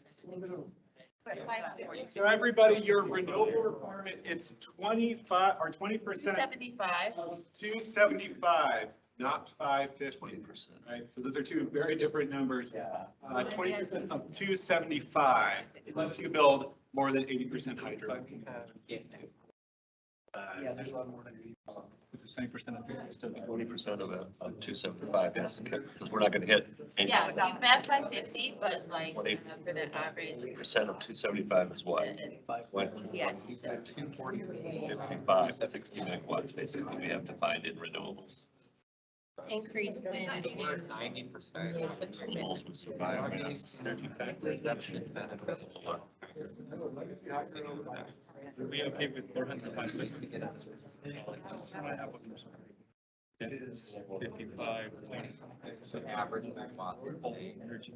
So everybody, your renewable requirement, it's 25 or 20%. 75. 275, not 550. Right, so those are two very different numbers. 20% of 275, unless you build more than 80% hydro. Yeah, there's a lot more than 20% of it, still 40% of it, of 275, yes, because we're not gonna hit any. Yeah, you met by 50, but like, 20. for the average. Percent of 275 is what? What? Yeah. 55, 60 megawatts, basically, we have to find in renewables. Increase wind and 90%. Renewables would survive that. energy factor reduction. Are we okay with 400? It is 55. So average megawatts. Energy.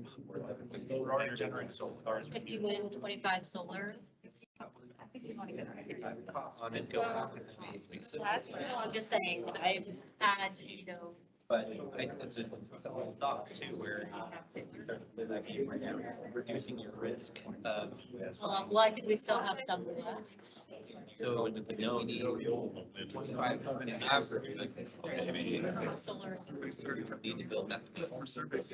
We're already generating solar cars. 50 wind, 25 solar. On it go up with the base. No, I'm just saying, that I've had, But it's a whole thought too, where you start to play that game right now, reducing your risk of. well, I think we still have some left. So we need 25 on average, maybe Solar. need to build that more service.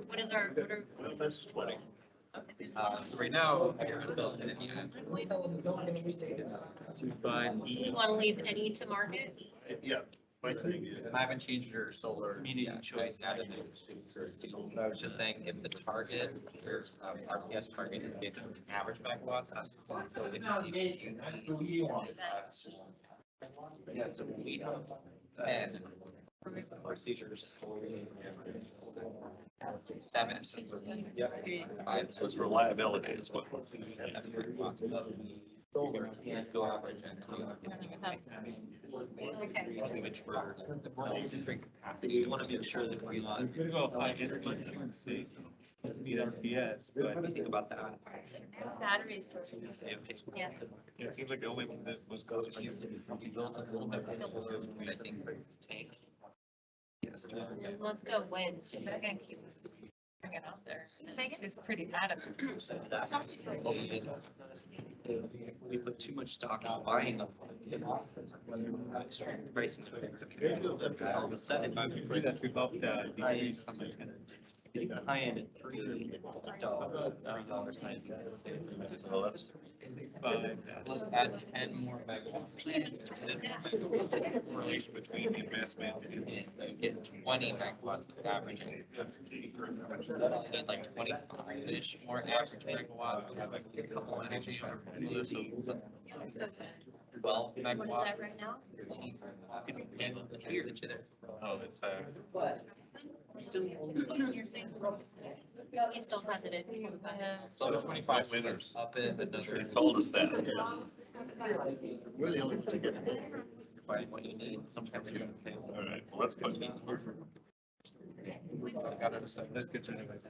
What is our, what are, This is 20. Right now, you're building it, you have. do you want to leave any to market? Yeah, my thing is. I haven't changed your solar. Choice. I was just saying, if the target, your RPS target is getting average megawatts, that's fine. So if you want. Yeah, so we have 10 procedures. 7. Right, so it's reliability is what. Solar can't go average into. Which we're capacity, we want to make sure that we're not. We're gonna go high energy efficiency, meet RPS, but Think about that. Batteries. Yeah. It seems like the only one that was close to you. We built a little bit more, I think, for this tank. Yes. Let's go wind. Bring it out there. I think it's pretty adequate. We put too much stock in buying them. Prices. All of a sudden, that's about decrease on my tenant. getting the high end at $3. So that's Let's add 10 more megawatts. Correlation between the investment and And get 20 megawatts is averaging. Need like 25-ish more average megawatts. We have like a couple energy on our portfolio, so Let's go. 12 What is megawatts. that right now? 13. Here, each other. oh, it's No, he still has it in. So 25 Winners. up it they another. told us that. We're the only ones to get. Find what you need. Sometimes you're gonna pay. All right, well, let's put. let's get to it.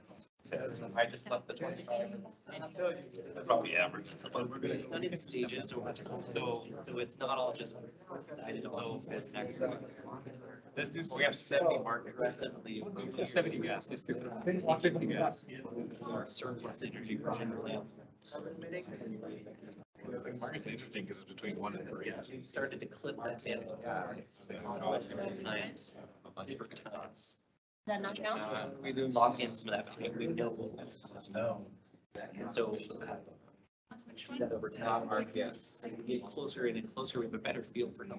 I just left the 25. Probably average. It's done in stages, so it's not all just decided on this next one. Let's do. We have 70 market recently. 70 gas, let's do 50 gas. Our surplus energy we're generally. Market's interesting because it's between 1 and 3. We started to clip that down. Times. A bunch of times. Does that not count? We do lock in some of that, between we know. And so. That over time, our yes, we get closer in and closer, we have a better feel for them.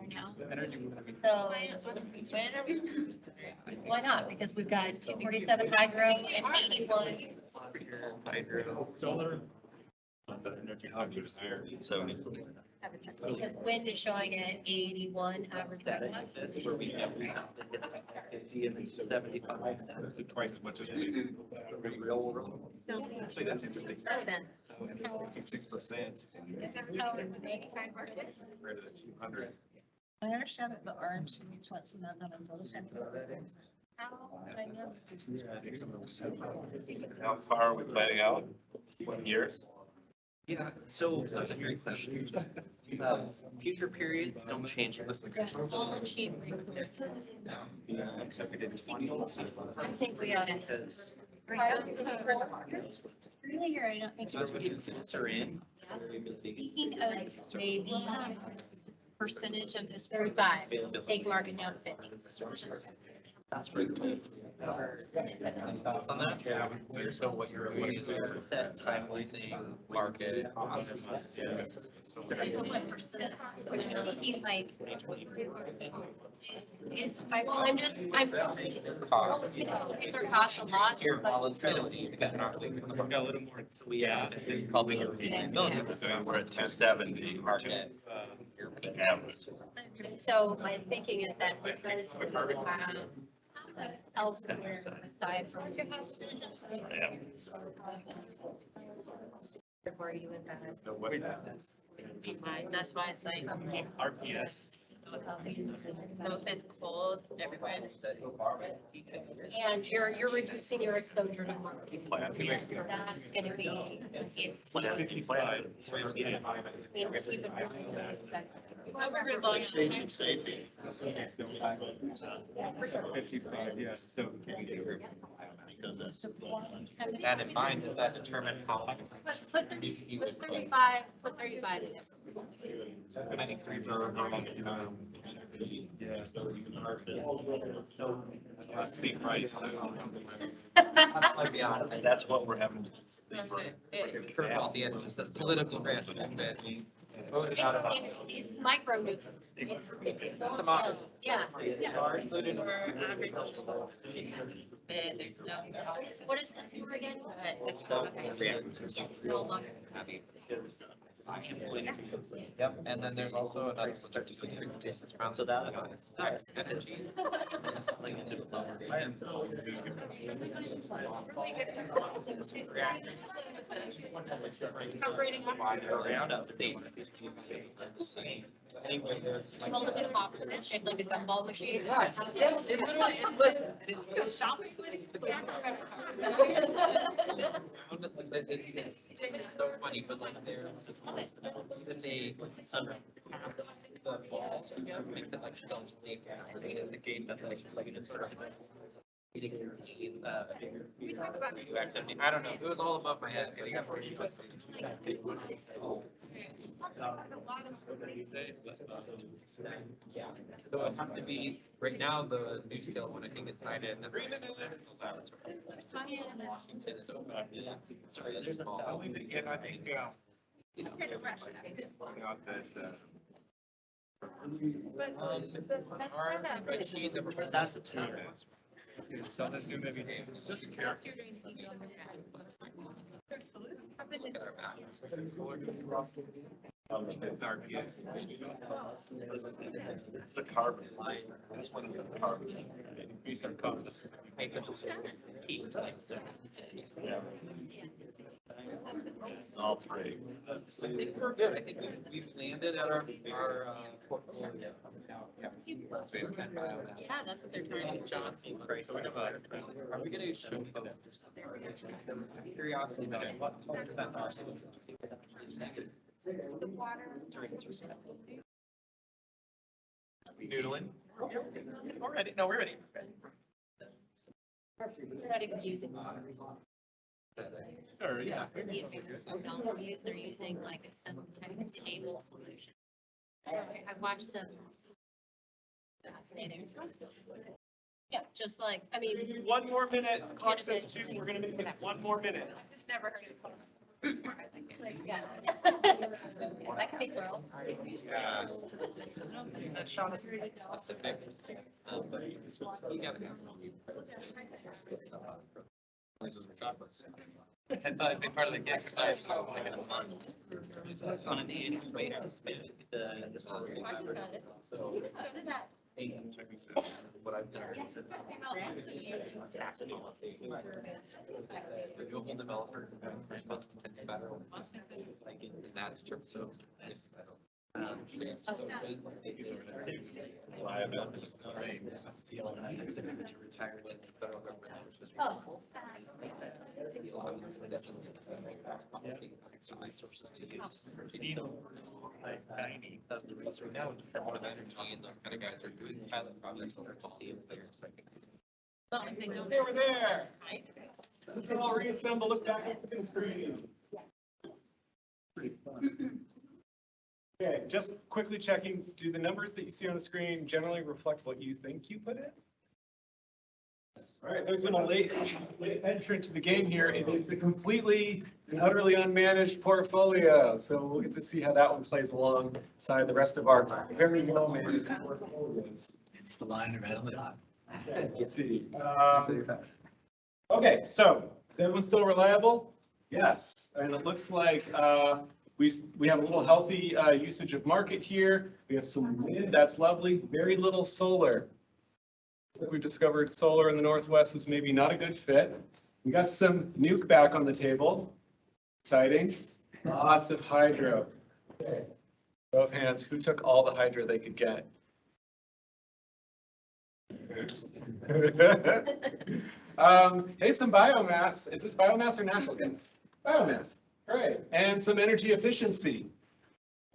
Energy. So why not? Because we've got 247 hydro and 81. Hydro. Solar. So Because wind is showing at 81 average megawatts. That's where we have 50 and 75. twice as much as we do. Real world. Actually, that's interesting. Better than. 66%. Is there how it would make kind market? Compared to the 200. I understand that the RMC meets once a month on a vote center. How far are we planning out? What years? Yeah, so that's a great question. Future periods don't change with the All cheap increases. Except we did 20. I think we ought to. Really, or I don't think So that's what you consider in. Thinking of maybe percentage of this. 35, take market down to 50. That's pretty cool. Thoughts on that? Yeah, so what you're doing is you're Set time using market. What percent? Thinking like. Is Well, I'm Cost. it's our cost a lot. Your but- volatility, because we're not really. We've got a little more. We have Probably your reliability. We're at 270 Market. average. So my thinking is that because we have like elsewhere aside from where you invest. So what happens? That's why it's like. RPS. So if it's cold, everywhere. And you're reducing your exposure to market. Plan. That's gonna be, it's. Plan. Safety, safety. 55, yeah, so. That in mind, does that determine how? Put 35, put 35 in there. 93 Yeah. See price. I'll be honest. And that's what we're having. Curve at the end, it just says political risk, and then we voted out of. It's micro nuisance. It's. Commodity. Yeah, yeah. Are included. What is this for again? So, Yep, and then there's also another start to see presentations around. So that is nice energy. Around us, see. Anyway, there's. Hold a bit of box with it shaped like a gumball machine. It literally, it's shopping. It's so funny, but like there's even sun the ball makes it like shelves the game that's like sort of we talk about activity. I don't know. It was all above my head. But it got pretty twisted. So it have to be right now. The new scale one I think is cited in the laboratory. Washington is open. Sorry, there's small. I think, You know. point out that, Our spreadsheet that we're. That's a tough. So let's do maybe. Just a character. Look at our map. it's RPS. It's the carbon line. This one is the carbon. Increase our costs. Yeah. All three. I think we're good. I think we've landed at our portfolio. So we have 10 bio now. Yeah, that's what they're trying to. John, are we gonna show folks? Curiosity, but what percent are Noodling. We're ready. No, we're ready. They're not even using water. Sure, yeah. They're using like some type of stable solution. I watched some. Fascinating. Yeah, just like, I mean. 1 more minute. Clock says 2. We're gonna make it 1 more minute. I've just never heard it. Yeah. That could be plural. That shot is specific. But you gotta have. I thought it'd be part of the exercise. On an annual basis, the story. So. What I've done. Tax policy. Renewable developer. Response to federal. Like in that term, so. Oh. Resources to use. That's the research now. Department of Energy and those kind of guys are doing pilot projects to see if there's like. They were there. Let's all reassemble, look back at the screen. Pretty fun. Okay, just quickly checking, do the numbers that you see on the screen generally reflect what you think you put in? All right, there's been a late entrant to the game here. It is the completely and utterly unmanaged portfolio. So we'll get to see how that one plays alongside the rest of our very well managed portfolios. It's the line right on the dot. Okay, let's see. Okay, so is everyone still reliable? Yes, and it looks like we have a little healthy usage of market here. We have some wind, that's lovely. Very little solar. We discovered solar in the Northwest is maybe not a good fit. We got some nuke back on the table. Exciting. Lots of hydro. Okay. Show of hands, who took all the hydro they could get? Hey, some biomass. Is this biomass or natural gas? Biomass. All right. And some energy efficiency.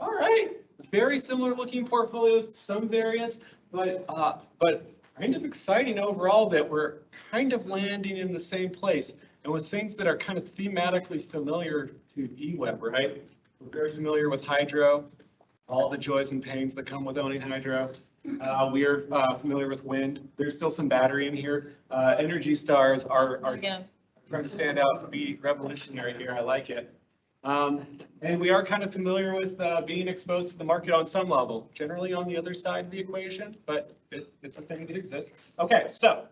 All right. Very similar looking portfolios, some variance, but kind of exciting overall that we're kind of landing in the same place and with things that are kind of thematically familiar to EWEB, right? We're very familiar with hydro, all the joys and pains that come with owning hydro. We are familiar with wind. There's still some battery in here. Energy stars are trying to stand out and be revolutionary here. I like it. And we are kind of familiar with being exposed to the market on some level, generally on the other side of the equation, but it's a thing that exists. Okay, so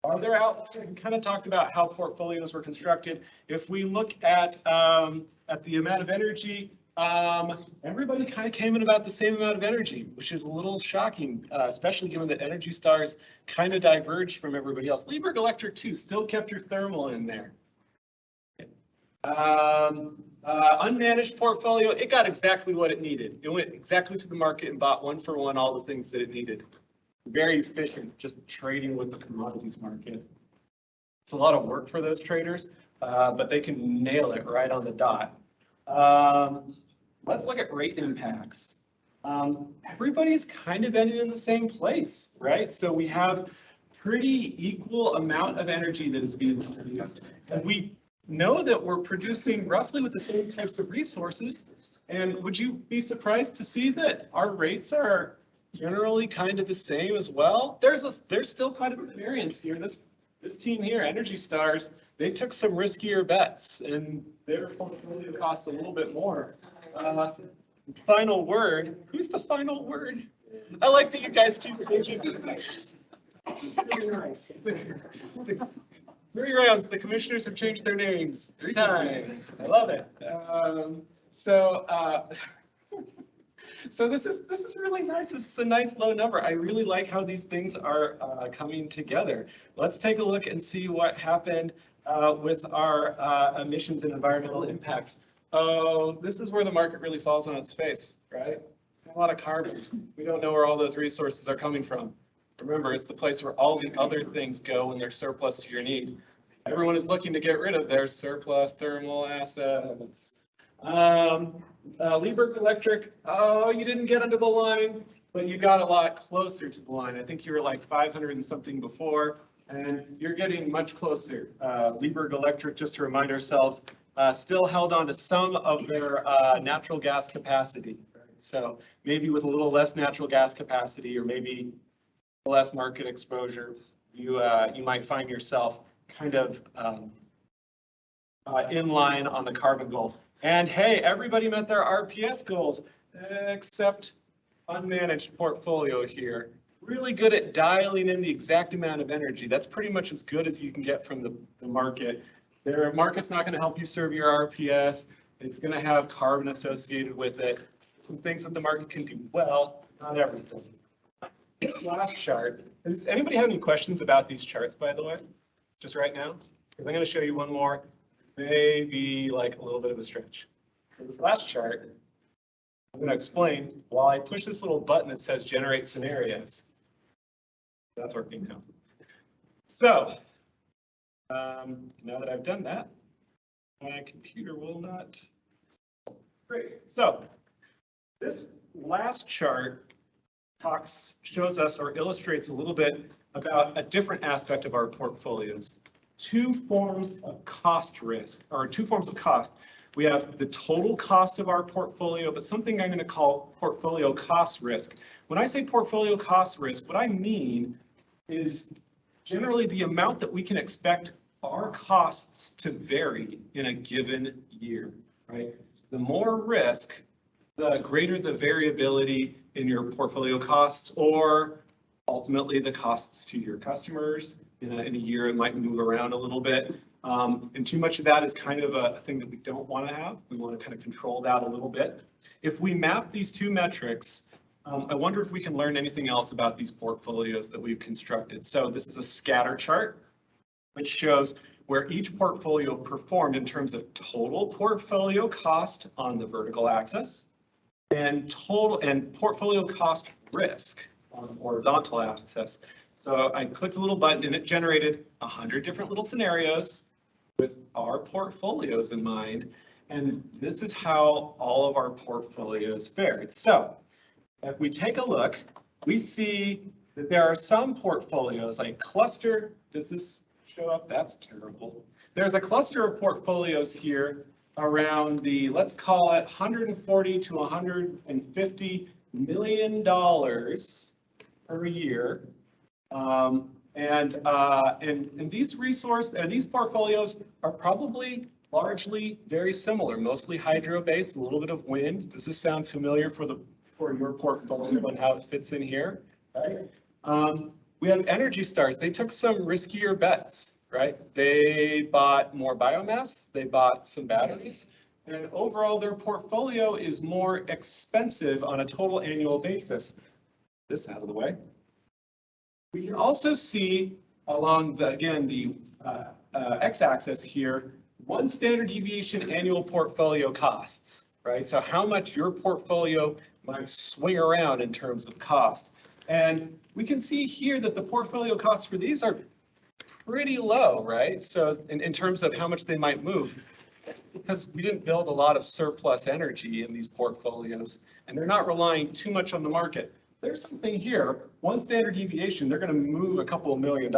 farther out, we kind of talked about how portfolios were constructed. If we look at the amount of energy, everybody kind of came in about the same amount of energy, which is a little shocking, especially given that energy stars kind of diverged from everybody else. Liebherr Electric too, still kept your thermal in there. Unmanaged portfolio, it got exactly what it needed. It went exactly to the market and bought one for one all the things that it needed. Very efficient, just trading with the commodities market. It's a lot of work for those traders, but they can nail it right on the dot. Let's look at rate impacts. Everybody's kind of ending in the same place, right? So we have pretty equal amount of energy that is being produced, and we know that we're producing roughly with the same types of resources. And would you be surprised to see that our rates are generally kind of the same as well? There's still quite a bit of variance here. This team here, Energy Stars, they took some riskier bets and their portfolio costs a little bit more. Final word. Who's the final word? I like that you guys keep changing. Really nice. 3 rounds, the commissioners have changed their names 3 times. I love it. So this is really nice. This is a nice low number. I really like how these things are coming together. Let's take a look and see what happened with our emissions and environmental impacts. Oh, this is where the market really falls on its face, right? It's got a lot of carbon. We don't know where all those resources are coming from. Remember, it's the place where all the other things go when they're surplus to your need. Everyone is looking to get rid of their surplus thermal assets. Liebherr Electric, oh, you didn't get under the line, but you got a lot closer to the line. I think you were like 500 and something before, and you're getting much closer. Liebherr Electric, just to remind ourselves, still held on to some of their natural gas capacity. So maybe with a little less natural gas capacity, or maybe less market exposure, you might find yourself kind of in line on the carbon goal. And hey, everybody met their RPS goals except unmanaged portfolio here. Really good at dialing in the exact amount of energy. That's pretty much as good as you can get from the market. Their market's not going to help you serve your RPS. It's going to have carbon associated with it. Some things that the market can do well, not everything. This last chart, does anybody have any questions about these charts, by the way? Just right now? Because I'm going to show you one more, maybe like a little bit of a stretch. So this last chart, I'm going to explain while I push this little button that says generate scenarios. That's working now. So now that I've done that, my computer will not. Great. So this last chart shows us or illustrates a little bit about a different aspect of our portfolios. Two forms of cost risk, or two forms of cost. We have the total cost of our portfolio, but something I'm going to call portfolio cost risk. When I say portfolio cost risk, what I mean is generally the amount that we can expect our costs to vary in a given year, right? The more risk, the greater the variability in your portfolio costs, or ultimately the costs to your customers. In a year, it might move around a little bit. And too much of that is kind of a thing that we don't want to have. We want to kind of control that a little bit. If we map these two metrics, I wonder if we can learn anything else about these portfolios that we've constructed. So this is a scatter chart, which shows where each portfolio performed in terms of total portfolio cost on the vertical axis and portfolio cost risk on the horizontal axis. So I clicked a little button and it generated 100 different little scenarios with our portfolios in mind. And this is how all of our portfolios fared. So if we take a look, we see that there are some portfolios, like cluster. Does this show up? That's terrible. There's a cluster of portfolios here around the, let's call it $140 to $150 million per year. And these portfolios are probably largely very similar, mostly hydro-based, a little bit of wind. Does this sound familiar for your portfolio and how it fits in here? Right? We have Energy Stars. They took some riskier bets, right? They bought more biomass, they bought some batteries, and overall their portfolio is more expensive on a total annual basis. This out of the way. We can also see along the x-axis here, one standard deviation annual portfolio costs, right? So how much your portfolio might swing around in terms of cost. And we can see here that the portfolio costs for these are pretty low, right? So in terms of how much they might move, because we didn't build a lot of surplus energy in these portfolios, and they're not relying too much on the market. There's something here, one standard deviation, they're going to move a couple of $1 million.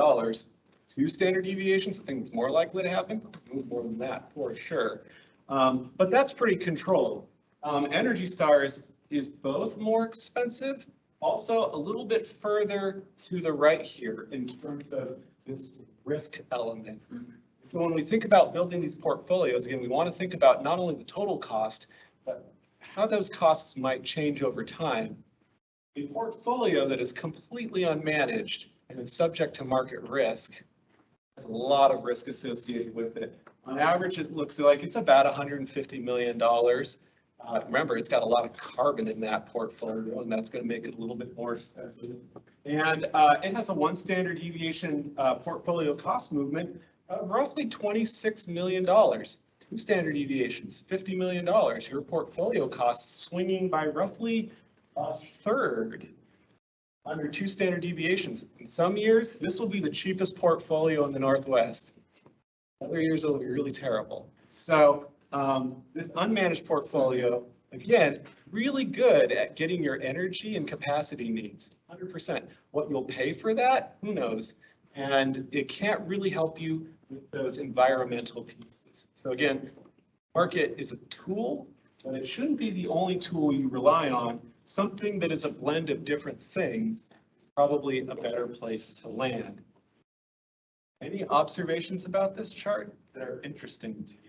Two standard deviations, I think it's more likely to happen, move more than that for sure. But that's pretty controlled. Energy Stars is both more expensive, also a little bit further to the right here in terms of this risk element. So when we think about building these portfolios, again, we want to think about not only the total cost, but how those costs might change over time. A portfolio that is completely unmanaged and is subject to market risk has a lot of risk associated with it. On average, it looks like it's about $150 million. Remember, it's got a lot of carbon in that portfolio, and that's going to make it a little bit more expensive. And it has a one standard deviation portfolio cost movement of roughly $26 million. Two standard deviations, $50 million. Your portfolio costs swinging by roughly a third under two standard deviations. In some years, this will be the cheapest portfolio in the Northwest. Other years, it'll be really terrible. So this unmanaged portfolio, again, really good at getting your energy and capacity needs, 100%. What you'll pay for that, who knows? And it can't really help you with those environmental pieces. So again, market is a tool, but it shouldn't be the only tool you rely on. Something that is a blend of different things is probably a better place to land. Any observations about this chart that are interesting to you?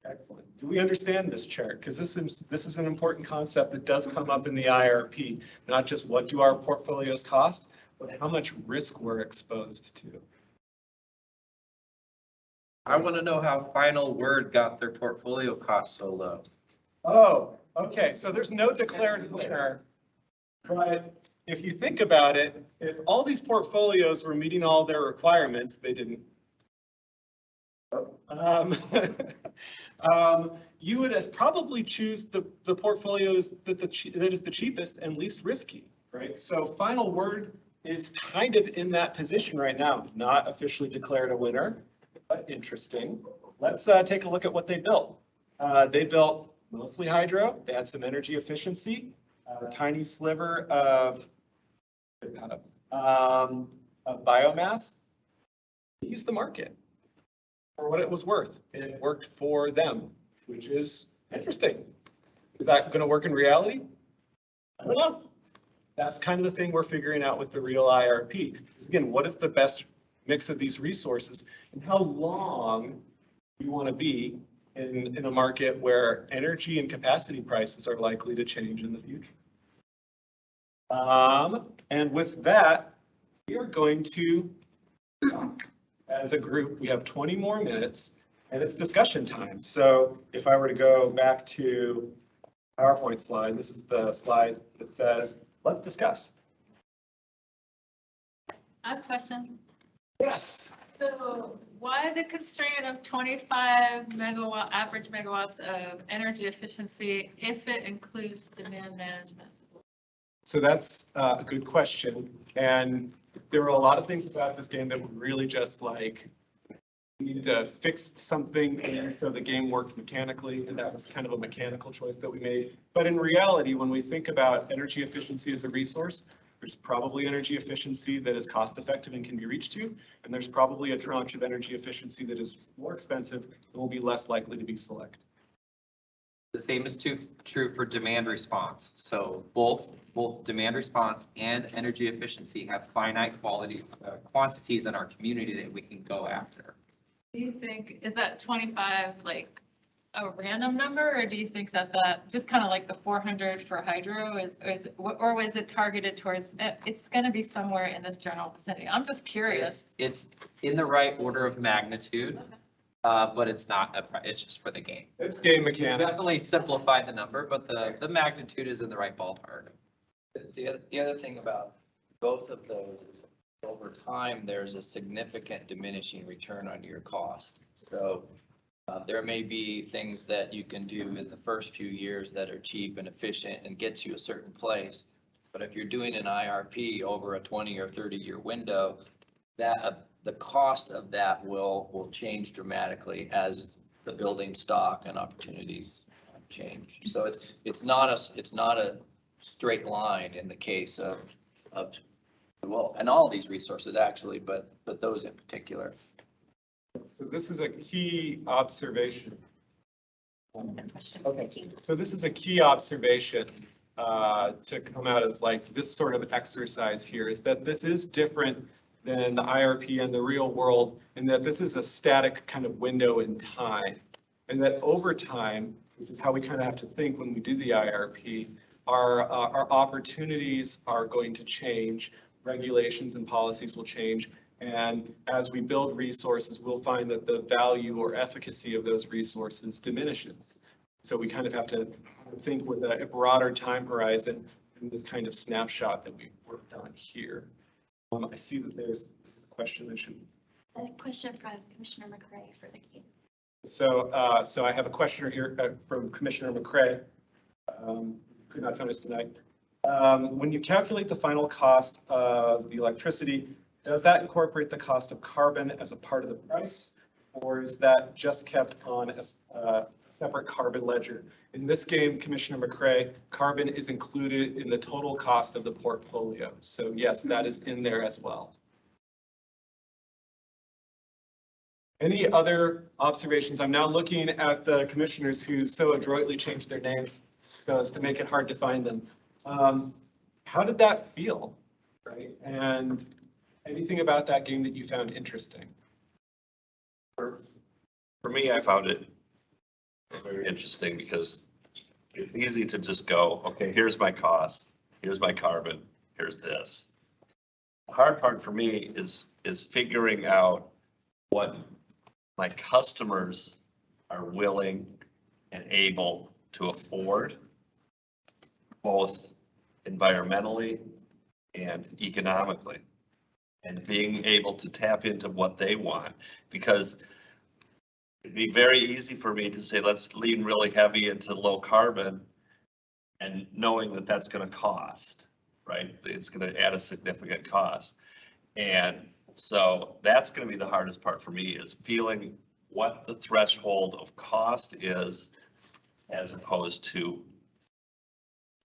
Excellent. Do we understand this chart? Because this is an important concept that does come up in the IRP, not just what do our portfolios cost, but how much risk we're exposed to. I want to know how Final Word got their portfolio costs so low. Oh, okay. So there's no declared winner, but if you think about it, if all these portfolios were meeting all their requirements, they didn't. you would probably choose the portfolios that is the cheapest and least risky, right? So final word is kind of in that position right now, not officially declared a winner, but interesting. Let's take a look at what they built. They built mostly hydro. They had some energy efficiency, a tiny sliver of biomass. They used the market for what it was worth. It worked for them, which is interesting. Is that going to work in reality? I don't know. That's kind of the thing we're figuring out with the real IRP. Again, what is the best mix of these resources and how long you want to be in a market where energy and capacity prices are likely to change in the future. And with that, we are going to talk as a group. We have 20 more minutes and it's discussion time. So if I were to go back to PowerPoint slide, this is the slide that says, let's discuss. I have a question. Yes. So why the constraint of 25 average megawatts of energy efficiency if it includes demand management? So that's a good question. And there were a lot of things about this game that were really just like, we needed to fix something and so the game worked mechanically, and that was kind of a mechanical choice that we made. But in reality, when we think about energy efficiency as a resource, there's probably energy efficiency that is cost effective and can be reached to, and there's probably a tranche of energy efficiency that is more expensive and will be less likely to be selected. The same is true for demand response. So both demand response and energy efficiency have finite quantities in our community that we can go after. Do you think, is that 25 like a random number, or do you think that just kind of like the 400 for hydro or was it targeted towards, it's going to be somewhere in this general vicinity? I'm just curious. It's in the right order of magnitude, but it's not, it's just for the game. It's game mechanics. Definitely simplify the number, but the magnitude is in the right ballpark. The other thing about both of those is over time, there's a significant diminishing return on your cost. So there may be things that you can do in the first few years that are cheap and efficient and gets you a certain place. But if you're doing an IRP over a 20 or 30-year window, that the cost of that will change dramatically as the building stock and opportunities change. So it's not a straight line in the case of well, and all these resources actually, but those in particular. So this is a key observation. Okay, so this is a key observation to come out of like this sort of exercise here, is that this is different than the IRP and the real world, and that this is a static kind of window in time, and that over time, which is how we kind of have to think when we do the IRP, our opportunities are going to change, regulations and policies will change, and as we build resources, we'll find that the value or efficacy of those resources diminishes. So we kind of have to think with a broader time horizon in this kind of snapshot that we worked on here. I see that there's a question that should. A question from Commissioner McCray for the key. So I have a question here from Commissioner McCray. Could not join us tonight. When you calculate the final cost of the electricity, does that incorporate the cost of carbon as a part of the price, or is that just kept on as a separate carbon ledger? In this game, Commissioner McCray, carbon is included in the total cost of the portfolio. So yes, that is in there as well. Any other observations? I'm now looking at the commissioners who so adroitly changed their names so as to make it hard to find them. How did that feel, right? And anything about that game that you found interesting? For me, I found it very interesting because it's easy to just go, okay, here's my cost, here's my carbon, here's this. The hard part for me is figuring out what my customers are willing and able to afford, both environmentally and economically, and being able to tap into what they want. Because it'd be very easy for me to say, let's lean really heavy into low carbon and knowing that that's going to cost, right? It's going to add a significant cost. And so that's going to be the hardest part for me, is feeling what the threshold of cost is as opposed to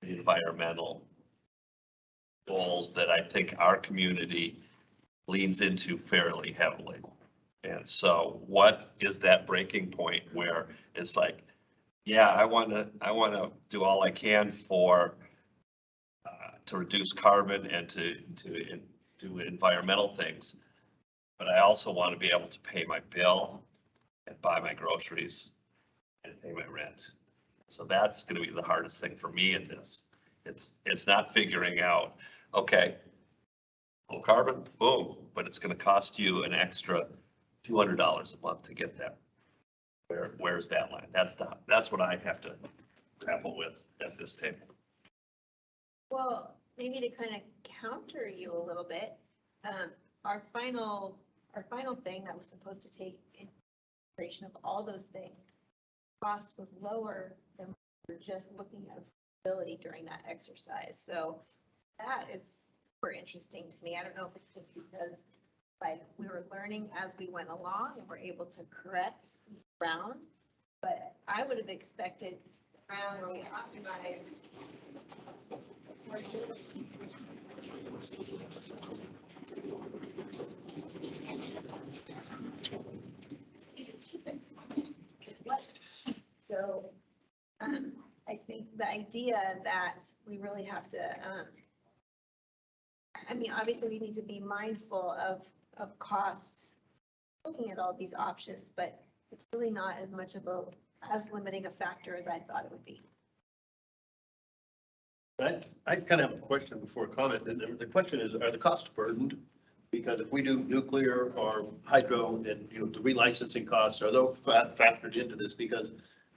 the environmental goals that I think our community leans into fairly heavily. And so what is that breaking point where it's like, yeah, I want to do all I can for to reduce carbon and to do environmental things, but I also want to be able to pay my bill and buy my groceries and pay my rent. So that's going to be the hardest thing for me in this. It's not figuring out, okay, low carbon, boom, but it's going to cost you an extra $200 a month to get there. Where's that line? That's what I have to grapple with at this table. Well, maybe to kind of counter you a little bit, our final thing that was supposed to take in consideration of all those things, cost was lower than we were just looking at affordability during that exercise. So that is super interesting to me. I don't know if it's just because like we were learning as we went along and we're able to correct ground, but I would have expected ground where we optimize. So I think the idea that we really have to, I mean, obviously we need to be mindful of costs, looking at all these options, but it's really not as much of as limiting a factor as I thought it would be. I kind of have a question before a comment. The question is, are the costs burdened? Because if we do nuclear or hydro and, the relicensing costs, are those factored into this? Because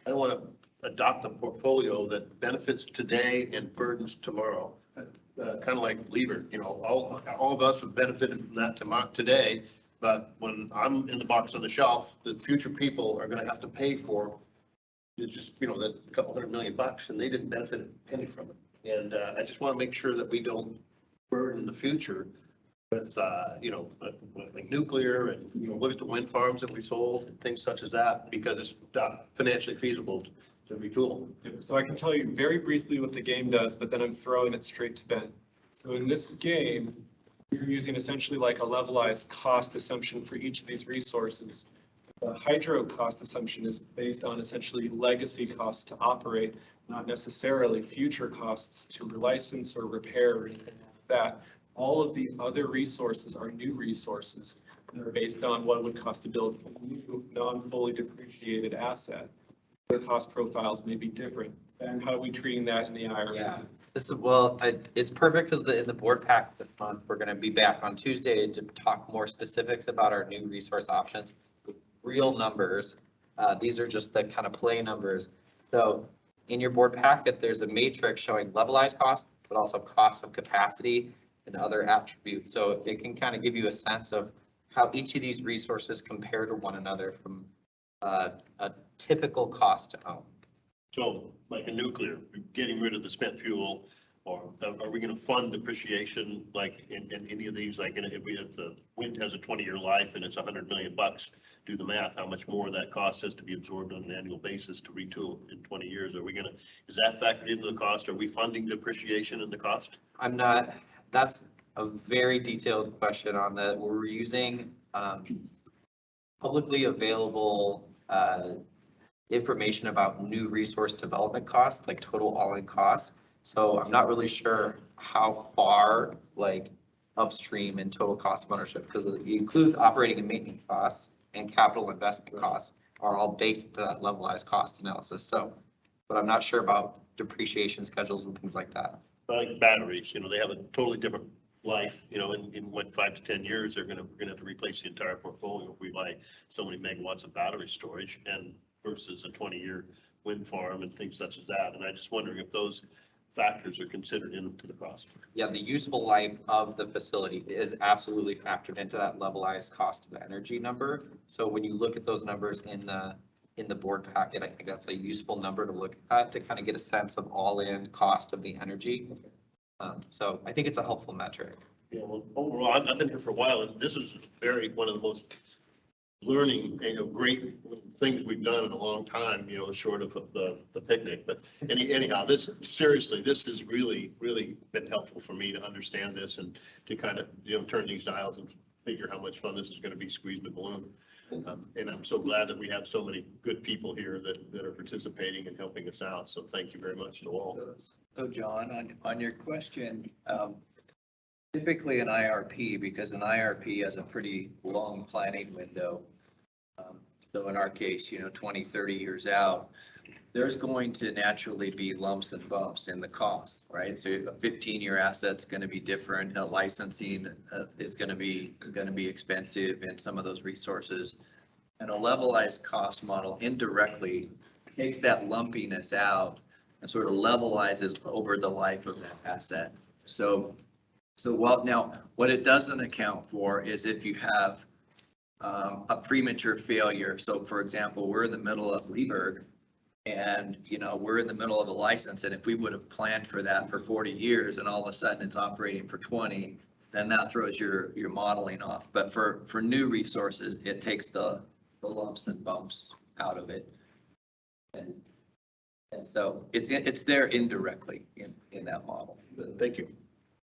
I don't want to adopt a portfolio that benefits today and burdens tomorrow. Kind of like Lieber, all of us have benefited from that today, but when I'm in the box on the shelf, the future people are going to have to pay for it, just, that couple $100 million, and they didn't benefit a penny from it. And I just want to make sure that we don't burden the future with, like nuclear and, look at the wind farms that we sold and things such as that, because it's not financially feasible to retool. So I can tell you very briefly what the game does, but then I'm throwing it straight to Ben. So in this game, you're using essentially like a levelized cost assumption for each of these resources. The hydro cost assumption is based on essentially legacy costs to operate, not necessarily future costs to relicense or repair or anything like that. All of the other resources are new resources that are based on what it would cost to build a new non-fully depreciated asset. Their cost profiles may be different. And how are we treating that in the IRA? Yeah, this is, it's perfect because in the board pack this month, we're going to be back on Tuesday to talk more specifics about our new resource options, real numbers. These are just the kind of play numbers. So in your board packet, there's a matrix showing levelized cost, but also cost of capacity and other attributes. So it can kind of give you a sense of how each of these resources compare to one another from a typical cost to own. So like a nuclear, getting rid of the spent fuel, or are we going to fund depreciation like in any of these? Like if the wind has a 20-year life and it's $100 million, do the math, how much more of that cost has to be absorbed on an annual basis to retool in 20 years? Are we going to, is that factored into the cost? Are we funding depreciation in the cost? I'm not, that's a very detailed question on that. We're using publicly available information about new resource development costs, like total all-in costs. So I'm not really sure how far like upstream in total cost of ownership, because it includes operating and maintenance costs and capital investment costs are all baked into that levelized cost analysis. So, but I'm not sure about depreciation schedules and things like that. Like batteries, they have a totally different life, in what 5 to 10 years, we're gonna have to replace the entire portfolio if we buy so many megawatts of battery storage and versus a 20-year wind farm and things such as that. And I just wondering if those factors are considered into the cost. Yeah, the useful life of the facility is absolutely factored into that levelized cost of energy number. So when you look at those numbers in the board packet, I think that's a useful number to look at to kind of get a sense of all-in cost of the energy. So I think it's a helpful metric. Yeah, well, overall, I've been here for a while, and this is one of the most learning, great things we've done in a long time, short of the picnic. But anyhow, this has really, really been helpful for me to understand this and to kind of, turn these dials and figure how much fun this is going to be squeezing the balloon. And I'm so glad that we have so many good people here that are participating and helping us out. So thank you very much to all. So John, on your question, typically an IRP, because an IRP has a pretty long planning window. So in our case, 20, 30 years out, there's going to naturally be lumps and bumps in the cost, right? So a 15-year asset's going to be different. Licensing is going to be expensive in some of those resources. And a levelized cost model indirectly takes that lumpiness out and sort of levelizes over the life of that asset. So what it doesn't account for is if you have a premature failure. So for example, we're in the middle of Leberg and, we're in the middle of a license. And if we would have planned for that for 40 years and all of a sudden it's operating for 20, then that throws your modeling off. But for new resources, it takes the lumps and bumps out of it. And so it's there indirectly in that model. Thank you.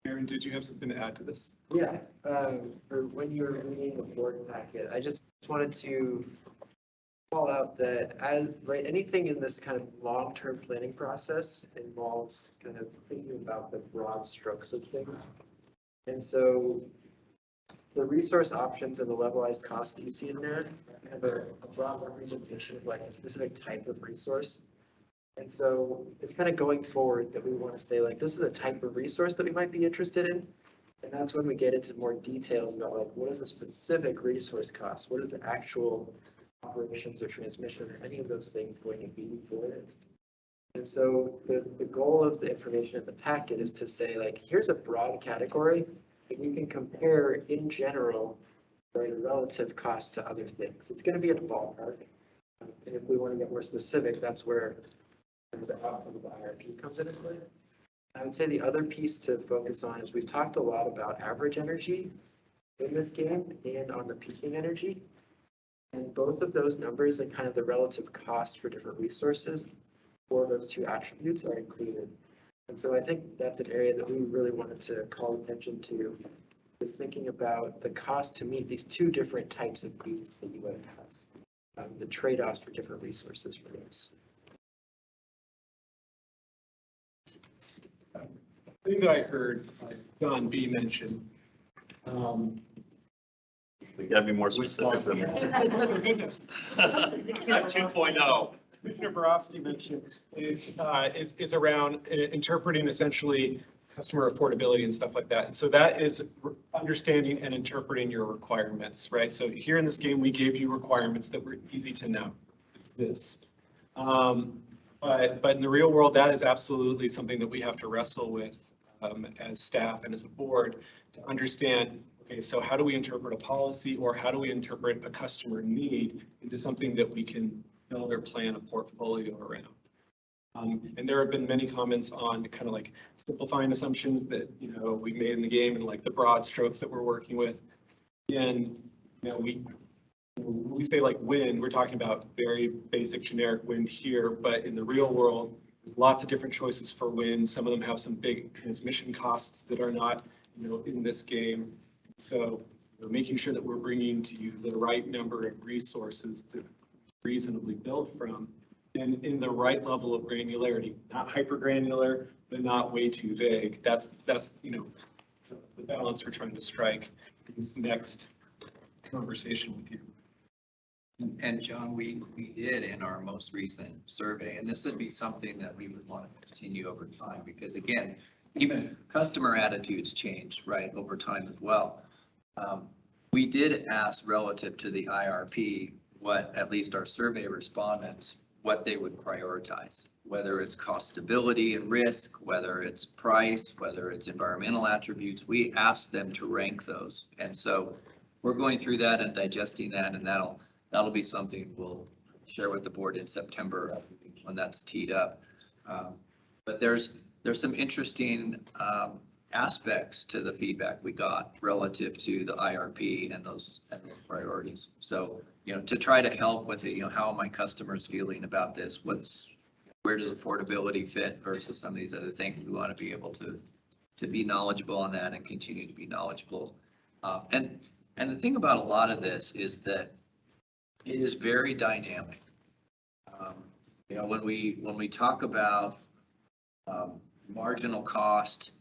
Aaron, did you have something to add to this? Yeah, or when you were reading the board packet, I just wanted to call out that anything in this kind of long-term planning process involves kind of thinking about the broad strokes of things. And so the resource options and the levelized costs that you see in there have a broad representation of like a specific type of resource. And so it's kind of going forward that we want to say like, this is a type of resource that we might be interested in. And that's when we get into more details about like, what is a specific resource cost? What are the actual operations or transmission or any of those things going to be for it? And so the goal of the information in the packet is to say like, here's a broad category that you can compare in general for a relative cost to other things. It's going to be in a ballpark. And if we want to get more specific, that's where the outcome of the IRP comes into play. I would say the other piece to focus on is we've talked a lot about average energy in this game and on the peaking energy. And both of those numbers and kind of the relative cost for different resources for those two attributes are included. And so I think that's an area that we really wanted to call attention to, is thinking about the cost to meet these two different types of needs that UWEB has, the trade-offs for different resources for those. The thing that I heard John B. mention. We gotta be more specific than that. Goodness. 2.0. Commissioner Borowski mentioned is around interpreting essentially customer affordability and stuff like that. And so that is understanding and interpreting your requirements, right? So here in this game, we gave you requirements that were easy to know. It's this. But in the real world, that is absolutely something that we have to wrestle with as staff and as a board to understand, okay, so how do we interpret a policy or how do we interpret a customer need into something that we can build or plan a portfolio around? And there have been many comments on kind of like simplifying assumptions that, we made in the game and like the broad strokes that we're working with. And, we say like wind, we're talking about very basic generic wind here, but in the real world, there's lots of different choices for wind. Some of them have some big transmission costs that are not, in this game. So making sure that we're bringing to you the right number of resources to reasonably build from and in the right level of granularity, not hyper granular, but not way too vague. That's the balance we're trying to strike in this next conversation with you. And John, we did in our most recent survey, and this would be something that we would want to continue over time, because again, even customer attitudes change, right, over time as well. We did ask relative to the IRP what at least our survey respondents what they would prioritize, whether it's cost stability and risk, whether it's price, whether it's environmental attributes. We ask them to rank those. And so we're going through that and digesting that, and that'll be something we'll share with the board in September when that's teed up. But there's some interesting aspects to the feedback we got relative to the IRP and those priorities. So, to try to help with it, how are my customers feeling about this? Where does affordability fit versus some of these other things? We want to be able to be knowledgeable on that and continue to be knowledgeable. And the thing about a lot of this is that it is very dynamic. When we talk about marginal cost,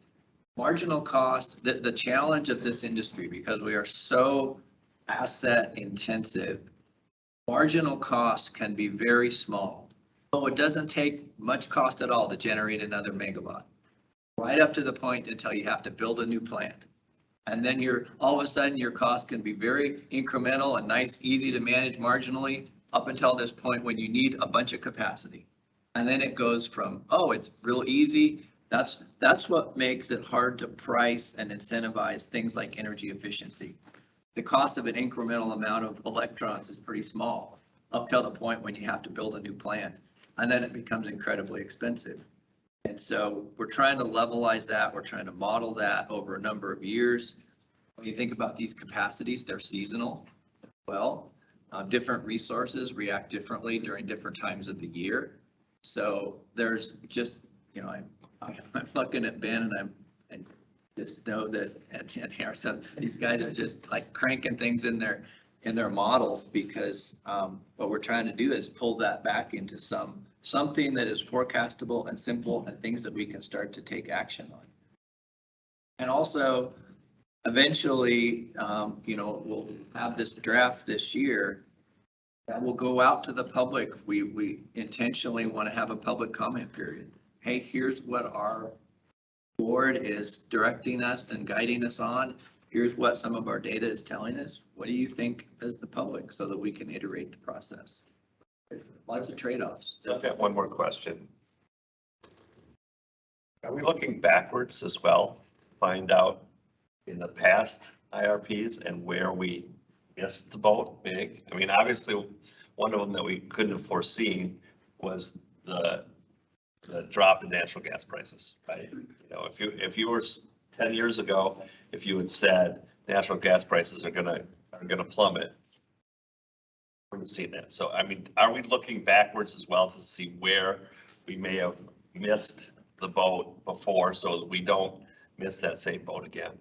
the challenge of this industry, because we are so asset intensive, marginal costs can be very small. So it doesn't take much cost at all to generate another megawatt, right up to the point until you have to build a new plant. And then all of a sudden your cost can be very incremental and nice, easy to manage marginally up until this point when you need a bunch of capacity. And then it goes from, oh, it's real easy. That's what makes it hard to price and incentivize things like energy efficiency. The cost of an incremental amount of electrons is pretty small up till the point when you have to build a new plant. And then it becomes incredibly expensive. And so we're trying to levelize that. We're trying to model that over a number of years. When you think about these capacities, they're seasonal. Well, different resources react differently during different times of the year. So there's just, I'm looking at Ben and I just know that at Harrison, these guys are just like cranking things in their models, because what we're trying to do is pull that back into something that is forecastable and simple and things that we can start to take action on. And also, eventually, we'll have this draft this year that will go out to the public. We intentionally want to have a public comment period. Hey, here's what our board is directing us and guiding us on. Here's what some of our data is telling us. What do you think as the public, so that we can iterate the process? Lots of trade-offs. I've got one more question. Are we looking backwards as well? Find out in the past IRPs and where we missed the boat big? I mean, obviously, one of them that we couldn't have foreseen was the drop in natural gas prices, right? If you were 10 years ago, if you had said natural gas prices are gonna plummet, we wouldn't have seen that. So, I mean, are we looking backwards as well to see where we may have missed the boat before, so that we don't miss that same boat again?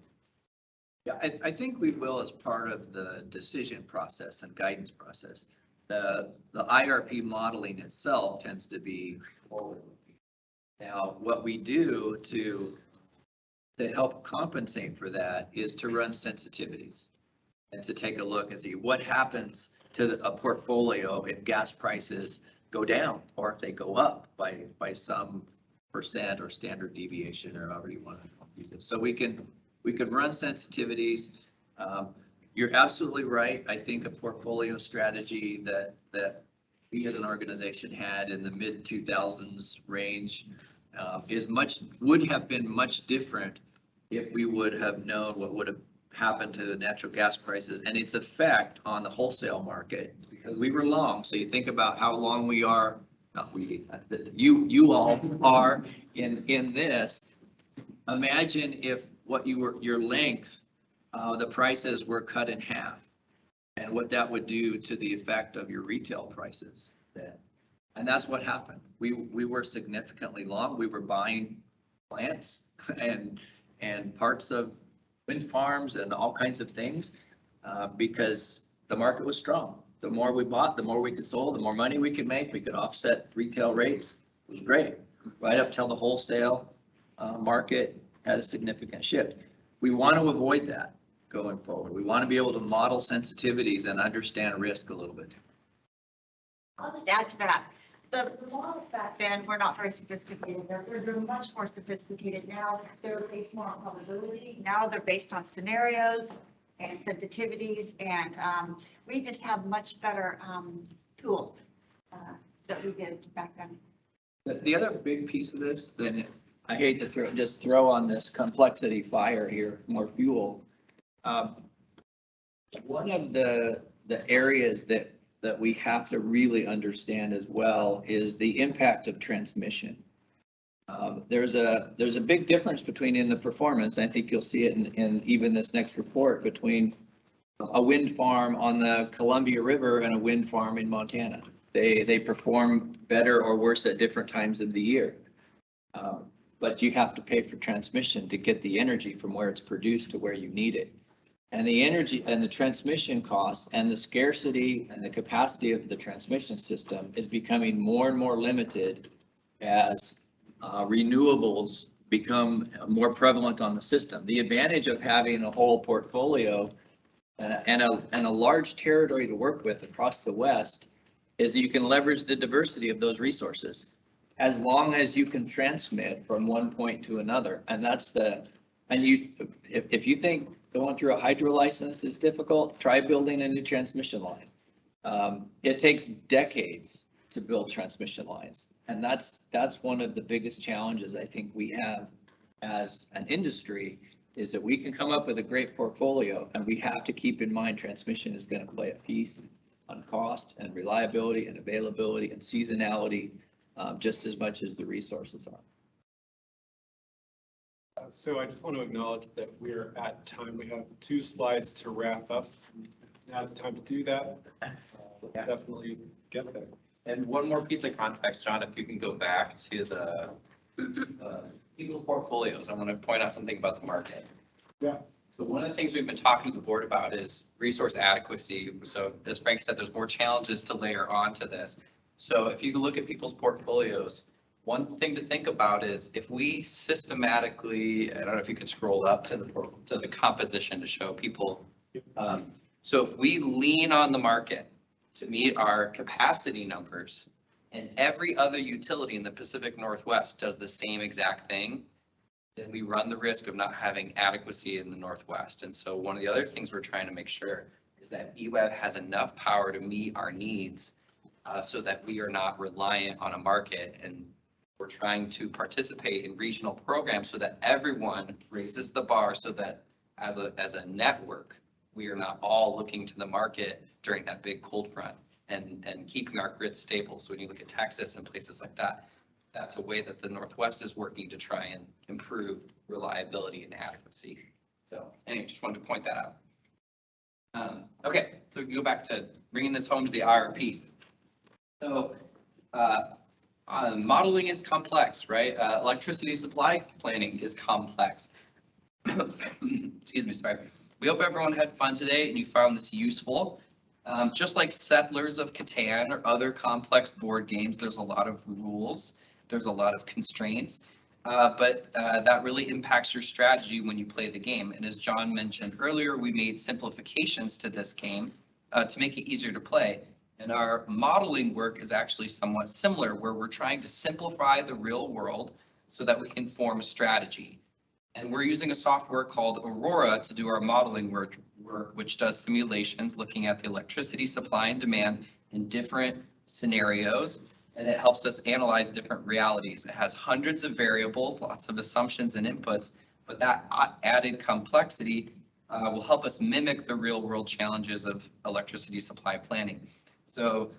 Yeah, I think we will as part of the decision process and guidance process. The IRP modeling itself tends to be forward-looking. Now, what we do to help compensate for that is to run sensitivities and to take a look and see what happens to a portfolio if gas prices go down, or if they go up by some percent or standard deviation, or however you want to use it. So we can run sensitivities. You're absolutely right. I think a portfolio strategy that we as an organization had in the mid 2000s range would have been much different if we would have known what would have happened to the natural gas prices and its effect on the wholesale market, because we were long. So you think about how long we are, not we, you all are in this. Imagine if your length, the prices were cut in half, and what that would do to the effect of your retail prices then. And that's what happened. We were significantly long. We were buying plants and parts of wind farms and all kinds of things because the market was strong. The more we bought, the more we could sold, the more money we could make. We could offset retail rates. It was great, right up till the wholesale market had a significant shift. We want to avoid that going forward. We want to be able to model sensitivities and understand risk a little bit. I'll just add to that. The models back then were not very sophisticated. They're much more sophisticated now. They're based more on probability. Now they're based on scenarios and sensitivities, and we just have much better tools that we did back then. The other big piece of this, then I hate to throw on this complexity fire here, more fuel. One of the areas that we have to really understand as well is the impact of transmission. There's a big difference between in the performance, I think you'll see it in even this next report, between a wind farm on the Columbia River and a wind farm in Montana. They perform better or worse at different times of the year. But you have to pay for transmission to get the energy from where it's produced to where you need it. And the energy and the transmission costs and the scarcity and the capacity of the transmission system is becoming more and more limited as renewables become more prevalent on the system. The advantage of having a whole portfolio and a large territory to work with across the West is that you can leverage the diversity of those resources as long as you can transmit from one point to another. And if you think going through a hydro license is difficult, try building a new transmission line. It takes decades to build transmission lines. And that's one of the biggest challenges I think we have as an industry, is that we can come up with a great portfolio, and we have to keep in mind transmission is going to play a piece on cost and reliability and availability and seasonality just as much as the resources are. So I just want to acknowledge that we're at time. We have 2 slides to wrap up. Now's the time to do that. We'll definitely get there. And one more piece of context, John, if you can go back to the people's portfolios, I want to point out something about the market. Yeah. So one of the things we've been talking to the board about is resource adequacy. So as Frank said, there's more challenges to layer onto this. So if you look at people's portfolios, one thing to think about is if we systematically, I don't know if you could scroll up to the composition to show people. So if we lean on the market to meet our capacity numbers, and every other utility in the Pacific Northwest does the same exact thing, then we run the risk of not having adequacy in the Northwest. And so one of the other things we're trying to make sure is that EWEB has enough power to meet our needs so that we are not reliant on a market, and we're trying to participate in regional programs so that everyone raises the bar, so that as a network, we are not all looking to the market during that big cold front, and keeping our grid stable. So when you look at Texas and places like that, that's a way that the Northwest is working to try and improve reliability and adequacy. So anyway, just wanted to point that out. Okay, so we can go back to bringing this home to the IRP. So modeling is complex, right? Electricity supply planning is complex. Excuse me, sorry. We hope everyone had fun today and you found this useful. Just like Settlers of Catan or other complex board games, there's a lot of rules. There's a lot of constraints, but that really impacts your strategy when you play the game. And as John mentioned earlier, we made simplifications to this game to make it easier to play. And our modeling work is actually somewhat similar, where we're trying to simplify the real world so that we can form a strategy. And we're using a software called Aurora to do our modeling work, which does simulations looking at the electricity supply and demand in different scenarios. And it helps us analyze different realities. It has hundreds of variables, lots of assumptions and inputs, but that added complexity will help us mimic the real world challenges of electricity supply planning. So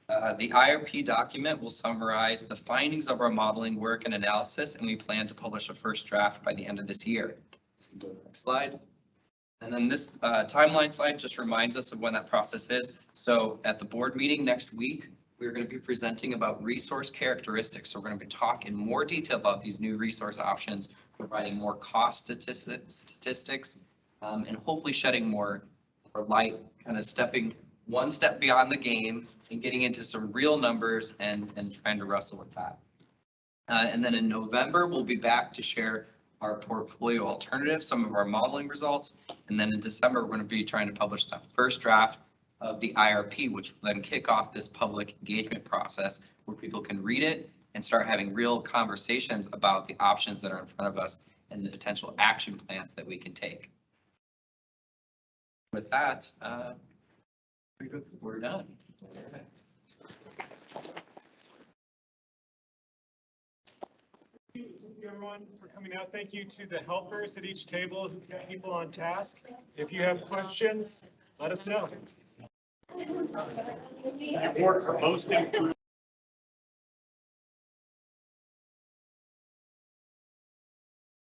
the IRP document will summarize the findings of our modeling work and analysis, and we plan to publish a first draft by the end of this year. So go to the next slide. And then this timeline slide just reminds us of when that process is. So at the board meeting next week, we're going to be presenting about resource characteristics. So we're going to be talking in more detail about these new resource options, providing more cost statistics, and hopefully shedding more light, kind of stepping one step beyond the game and getting into some real numbers and trying to wrestle with that. And then in November, we'll be back to share our portfolio alternatives, some of our modeling results. And then in December, we're going to be trying to publish the first draft of the IRP, which will then kick off this public engagement process where people can read it and start having real conversations about the options that are in front of us and the potential action plans that we can take. With that, we're done. Thank you, everyone, for coming out. Thank you to the helpers at each table who kept people on task. If you have questions, let us know. Report for most improved